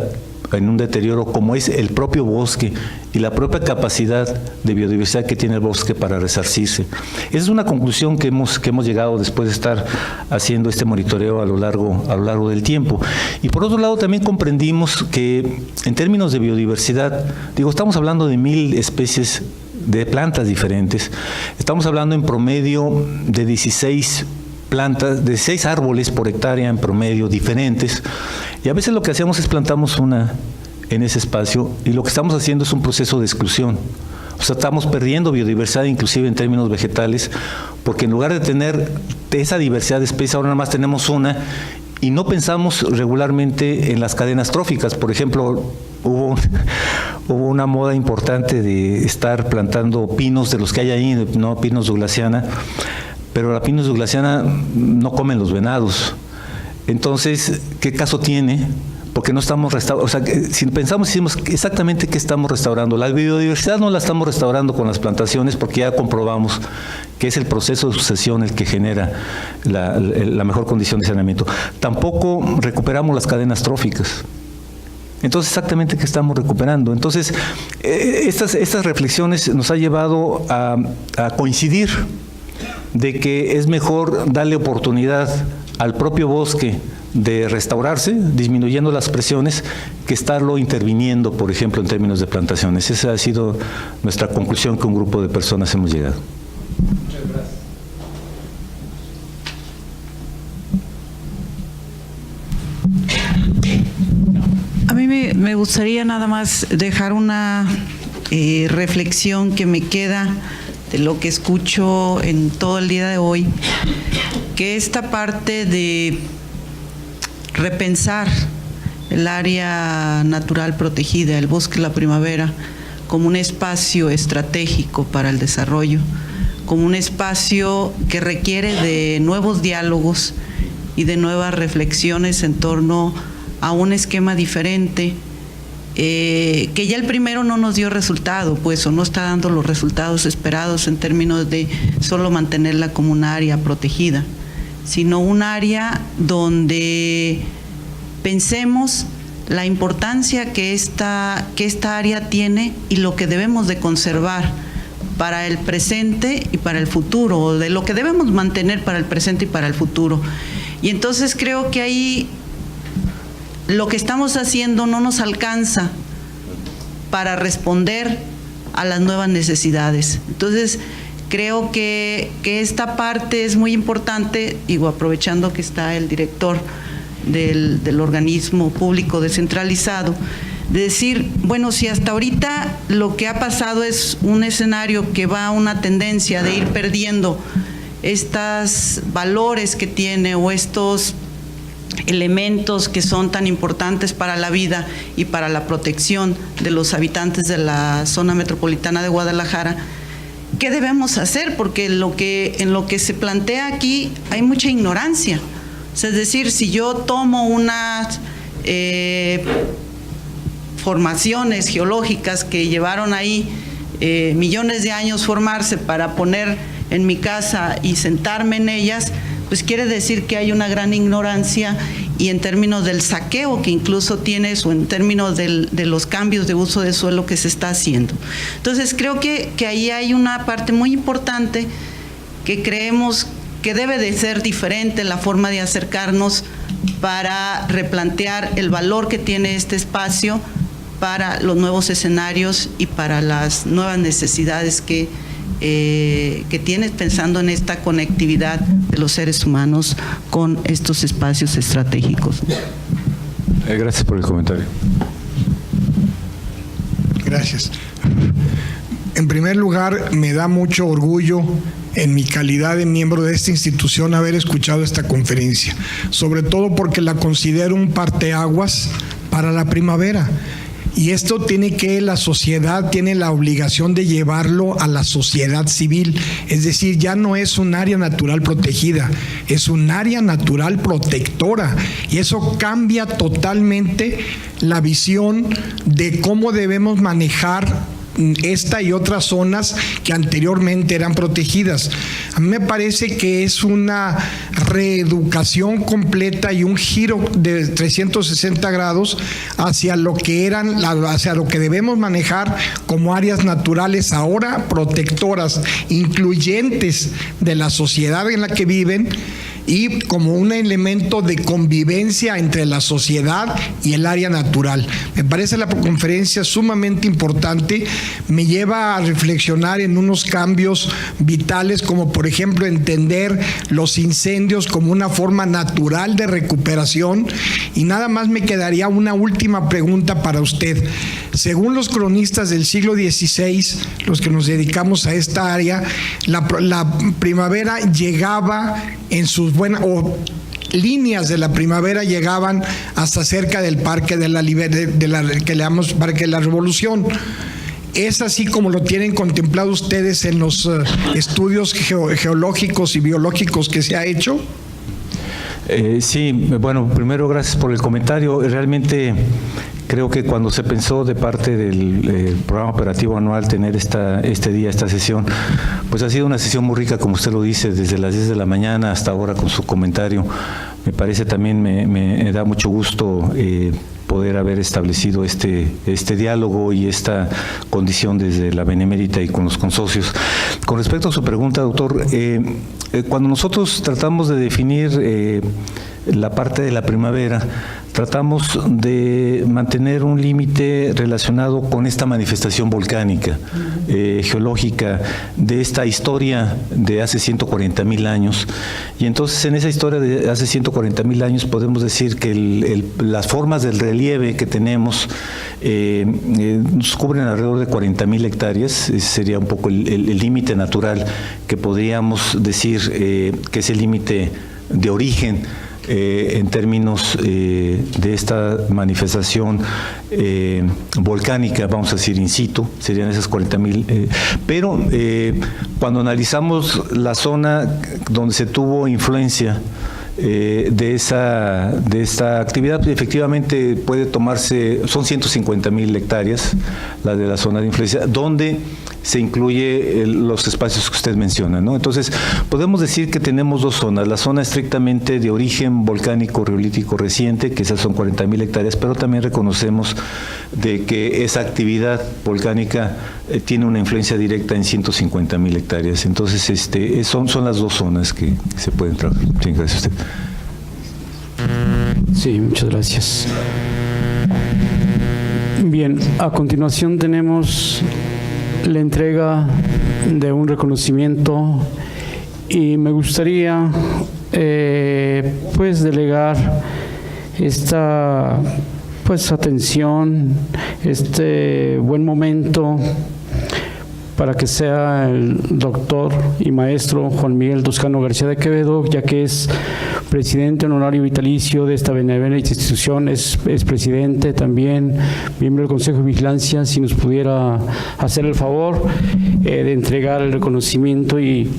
en un deterioro como es el propio bosque y la propia capacidad de biodiversidad que tiene el bosque para resarcirse. Esa es una conclusión que hemos llegado después de estar haciendo este monitoreo a lo largo del tiempo. Y por otro lado también comprendimos que en términos de biodiversidad, digo, estamos hablando de 1000 especies de plantas diferentes, estamos hablando en promedio de 16 plantas, de 6 árboles por hectárea en promedio diferentes, y a veces lo que hacemos es plantamos una en ese espacio, y lo que estamos haciendo es un proceso de exclusión. O sea, estamos perdiendo biodiversidad inclusive en términos vegetales, porque en lugar de tener esa diversidad de especies, ahora nada más tenemos una, y no pensamos regularmente en las cadenas tróficas. Por ejemplo, hubo una moda importante de estar plantando pinos de los que hay ahí, no Pinus douglassiana, pero la Pinus douglassiana no comen los venados. Entonces, ¿qué caso tiene? Porque no estamos restaurando, o sea, si pensamos, decimos exactamente qué estamos restaurando. La biodiversidad no la estamos restaurando con las plantaciones, porque ya comprobamos que es el proceso de sucesión el que genera la mejor condición de saneamiento. Tampoco recuperamos las cadenas tróficas. Entonces, exactamente qué estamos recuperando. Entonces, estas reflexiones nos han llevado a coincidir de que es mejor darle oportunidad al propio bosque de restaurarse, disminuyendo las presiones, que estarlo interviniendo, por ejemplo, en términos de plantaciones. Esa ha sido nuestra conclusión que un grupo de personas hemos llegado. Muchas gracias. A mí me gustaría nada más dejar una reflexión que me queda de lo que escucho en todo el día de hoy, que esta parte de repensar el área natural protegida, el bosque La Primavera, como un espacio estratégico para el desarrollo, como un espacio que requiere de nuevos diálogos y de nuevas reflexiones en torno a un esquema diferente, que ya el primero no nos dio resultado, pues, o no está dando los resultados esperados en términos de solo mantenerla como un área protegida, sino un área donde pensemos la importancia que esta área tiene y lo que debemos de conservar para el presente y para el futuro, o de lo que debemos mantener para el presente y para el futuro. Y entonces creo que ahí lo que estamos haciendo no nos alcanza para responder a las nuevas necesidades. Entonces, creo que esta parte es muy importante, digo, aprovechando que está el director del organismo público descentralizado, de decir, bueno, si hasta ahorita lo que ha pasado es un escenario que va a una tendencia de ir perdiendo estos valores que tiene o estos elementos que son tan importantes para la vida y para la protección de los habitantes de la zona metropolitana de Guadalajara, ¿qué debemos hacer? Porque en lo que se plantea aquí hay mucha ignorancia. O sea, es decir, si yo tomo unas formaciones geológicas que llevaron ahí millones de años formarse para poner en mi casa y sentarme en ellas, pues quiere decir que hay una gran ignorancia, y en términos del saqueo que incluso tiene eso, en términos de los cambios de uso de suelo que se está haciendo. Entonces creo que ahí hay una parte muy importante que creemos que debe de ser diferente la forma de acercarnos para replantear el valor que tiene este espacio para los nuevos escenarios y para las nuevas necesidades que que tienes pensando en esta conectividad de los seres humanos con estos espacios estratégicos. Gracias por el comentario. Gracias. En primer lugar, me da mucho orgullo en mi calidad de miembro de esta institución haber escuchado esta conferencia, sobre todo porque la considero un parteaguas para la primavera. Y esto la sociedad tiene la obligación de llevarlo a la sociedad civil, es decir, ya no es un área natural protegida, es un área natural protectora, y eso cambia totalmente la visión de cómo debemos manejar esta y otras zonas que anteriormente eran protegidas. A mí me parece que es una reeducación completa y un giro de 360 grados hacia lo que hacia lo que debemos manejar como áreas naturales ahora protectoras, incluyentes de la sociedad en la que viven, y como un elemento de convivencia entre la sociedad y el área natural. Me parece la conferencia sumamente importante, me lleva a reflexionar en unos cambios vitales, como por ejemplo entender los incendios como una forma natural de recuperación. Y nada más me quedaría una última pregunta para usted. Según los cronistas del siglo XVI, los que nos dedicamos a esta área, la primavera llegaba en sus líneas de la primavera llegaban hasta cerca del Parque de la que le llamamos Parque de la Revolución. ¿Es así como lo tienen contemplado ustedes en los estudios geológicos y biológicos que se ha hecho? Sí, bueno, primero gracias por el comentario. Realmente creo que cuando se pensó de parte del programa operativo anual tener este día, esta sesión, pues ha sido una sesión muy rica, como usted lo dice, desde las 10 de la mañana hasta ahora con su comentario. Me parece también, me da mucho gusto poder haber establecido este diálogo y esta condición desde la Benemérita y con los consocios. Con respecto a su pregunta, doctor, cuando nosotros tratamos de definir la parte de la primavera, tratamos de mantener un límite relacionado con esta manifestación volcánica, geológica, de esta historia de hace 140,000 años. Y entonces en esa historia de hace 140,000 años podemos decir que las formas del relieve que tenemos nos cubren alrededor de 40,000 hectáreas. Ese sería un poco el límite natural que podríamos decir que es el límite de origen en términos de esta manifestación volcánica, vamos a decir in situ, serían esas 40,000. Pero cuando analizamos la zona donde se tuvo influencia de esta actividad, efectivamente puede tomarse, son 150,000 hectáreas, las de la zona de influencia, donde se incluye los espacios que usted menciona, ¿no? Entonces, podemos decir que tenemos dos zonas: la zona estrictamente de origen volcánico riolítico reciente, que esas son 40,000 hectáreas, pero también reconocemos de que esa actividad volcánica tiene una influencia directa en 150,000 hectáreas. Entonces, son las dos zonas que se pueden trabajar. Sí, gracias a usted. Sí, muchas gracias. Bien, a continuación tenemos la entrega de un reconocimiento y me gustaría pues delegar esta atención, este buen momento para que sea el doctor y maestro Juan Miguel Toscano García de Quevedo, ya que es presidente honorario vitalicio de esta benemérita institución, es presidente también, miembro del Consejo de Vigilancia. Si nos pudiera hacer el favor de entregar el reconocimiento y,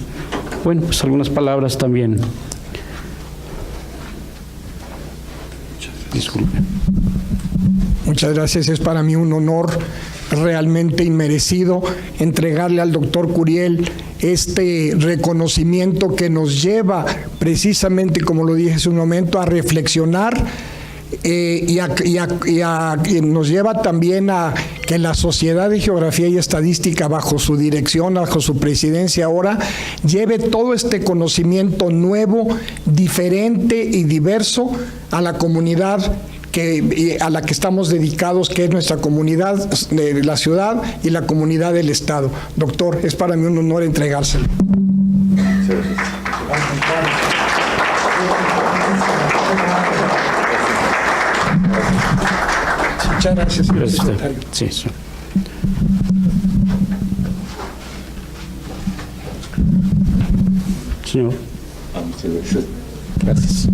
bueno, pues algunas palabras también. Disculpe. Muchas gracias, es para mí un honor realmente inmerecido entregarle al doctor Curiel este reconocimiento que nos lleva precisamente, como lo dije hace un momento, a reflexionar y nos lleva también a que la Sociedad de Geografía y Estadística, bajo su dirección, bajo su presidencia ahora, lleve todo este conocimiento nuevo, diferente y diverso a la comunidad a la que estamos dedicados, que es nuestra comunidad de la ciudad y la comunidad del Estado. Doctor, es para mí un honor entregárselo. Muchas gracias, señor secretario. Sí, sí. Señor. Gracias.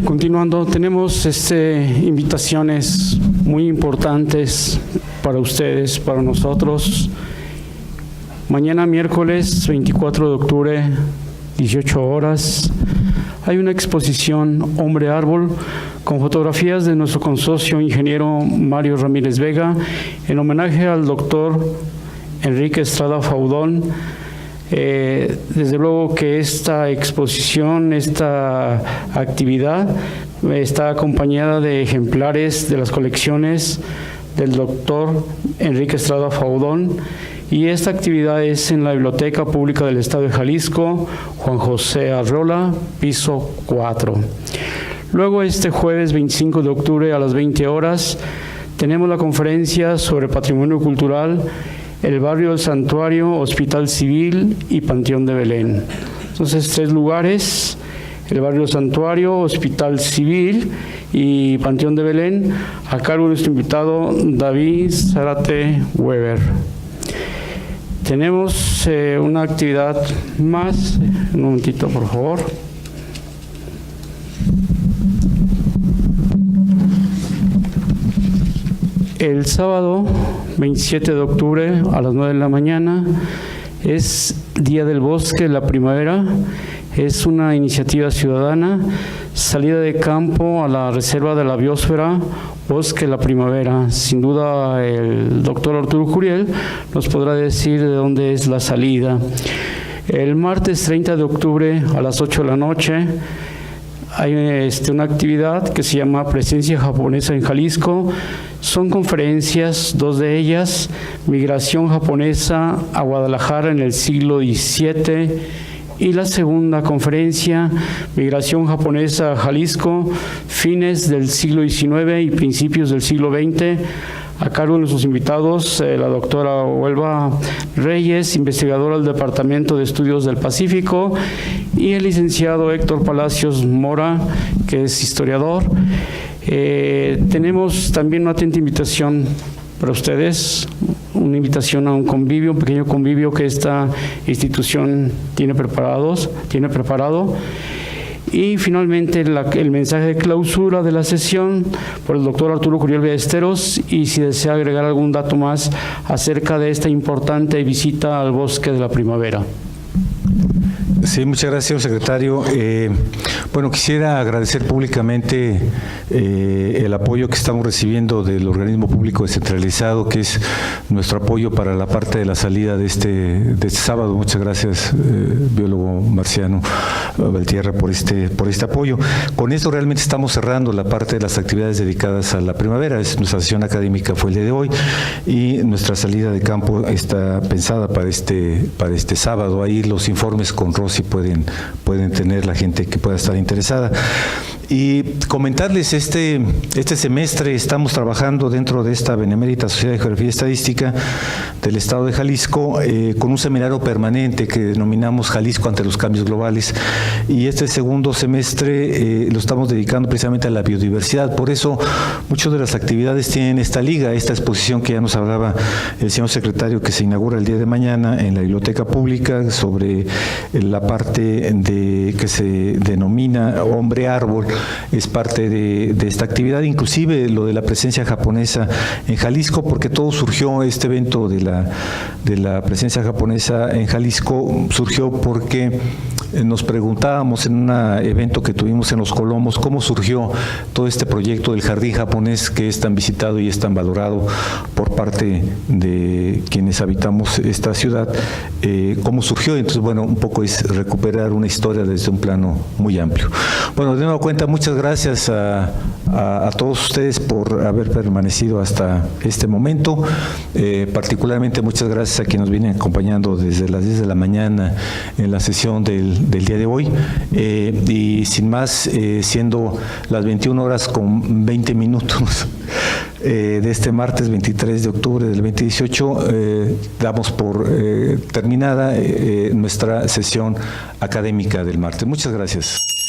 Continuando, tenemos invitaciones muy importantes para ustedes, para nosotros. Mañana miércoles 24 de octubre, 18 horas, hay una exposición Hombre Árbol con fotografías de nuestro consocio ingeniero Mario Ramírez Vega en homenaje al doctor Enrique Estrada Faudón. Desde luego que esta exposición, esta actividad está acompañada de ejemplares de las colecciones del doctor Enrique Estrada Faudón, y esta actividad es en la Biblioteca Pública del Estado de Jalisco, Juan José Arreola, piso 4. Luego, este jueves 25 de octubre a las 20 horas, tenemos la conferencia sobre patrimonio cultural, el barrio del Santuario, Hospital Civil y Panteón de Belén. Entonces, 3 lugares: el barrio del Santuario, Hospital Civil y Panteón de Belén, a cargo de nuestro invitado David Zárate Weber. Tenemos una actividad más. Un momentito, por favor. El sábado 27 de octubre a las 9 de la mañana es Día del Bosque, la primavera. Es una iniciativa ciudadana, salida de campo a la Reserva de la Biosfera, Bosque la Primavera. Sin duda el doctor Arturo Curiel nos podrá decir de dónde es la salida. El martes 30 de octubre a las 8 de la noche hay una actividad que se llama Presencia Japonesa en Jalisco. Son conferencias, 2 de ellas: Migración japonesa a Guadalajara en el siglo XVII, y la segunda conferencia, Migración japonesa a Jalisco, fines del siglo XIX y principios del siglo XX, a cargo de nuestros invitados, la doctora Huelva Reyes, investigadora del Departamento de Estudios del Pacífico, y el licenciado Héctor Palacios Mora, que es historiador. Tenemos también una atenta invitación para ustedes, una invitación a un convivio, un pequeño convivio que esta institución tiene preparado. Y finalmente el mensaje de clausura de la sesión por el doctor Arturo Curiel Ballesteros, y si desea agregar algún dato más acerca de esta importante visita al Bosque de la Primavera. Sí, muchas gracias, señor secretario. Bueno, quisiera agradecer públicamente el apoyo que estamos recibiendo del organismo público descentralizado, que es nuestro apoyo para la parte de la salida de este sábado. Muchas gracias, biólogo Marciano Valtierra, por este apoyo. Con esto realmente estamos cerrando la parte de las actividades dedicadas a la primavera. Nuestra sesión académica fue el día de hoy y nuestra salida de campo está pensada para este sábado. Ahí los informes con Rosy pueden tener la gente que pueda estar interesada. Y comentarles, este semestre estamos trabajando dentro de esta Benemérita Sociedad de Geografía y Estadística del Estado de Jalisco con un seminario permanente que denominamos Jalisco ante los cambios globales, y este segundo semestre lo estamos dedicando precisamente a la biodiversidad. Por eso muchas de las actividades tienen esta liga, esta exposición que ya nos hablaba el señor secretario, que se inaugura el día de mañana en la Biblioteca Pública sobre la parte que se denomina Hombre Árbol. Es parte de esta actividad, inclusive lo de la presencia japonesa en Jalisco, porque todo surgió, este evento de la presencia japonesa en Jalisco surgió porque nos preguntábamos en un evento que tuvimos en Los Colomos cómo surgió todo este proyecto del jardín japonés que es tan visitado y es tan valorado por parte de quienes habitamos esta ciudad, cómo surgió. Entonces, bueno, un poco es recuperar una historia desde un plano muy amplio. Bueno, de nueva cuenta, muchas gracias a todos ustedes por haber permanecido hasta este momento. Particularmente muchas gracias a quienes nos vienen acompañando desde las 10 de la mañana en la sesión del del día de hoy. Y sin más, siendo las 21 horas con 20 minutos de este martes 23 de octubre del 2018, damos por terminada nuestra sesión académica del martes. Muchas gracias.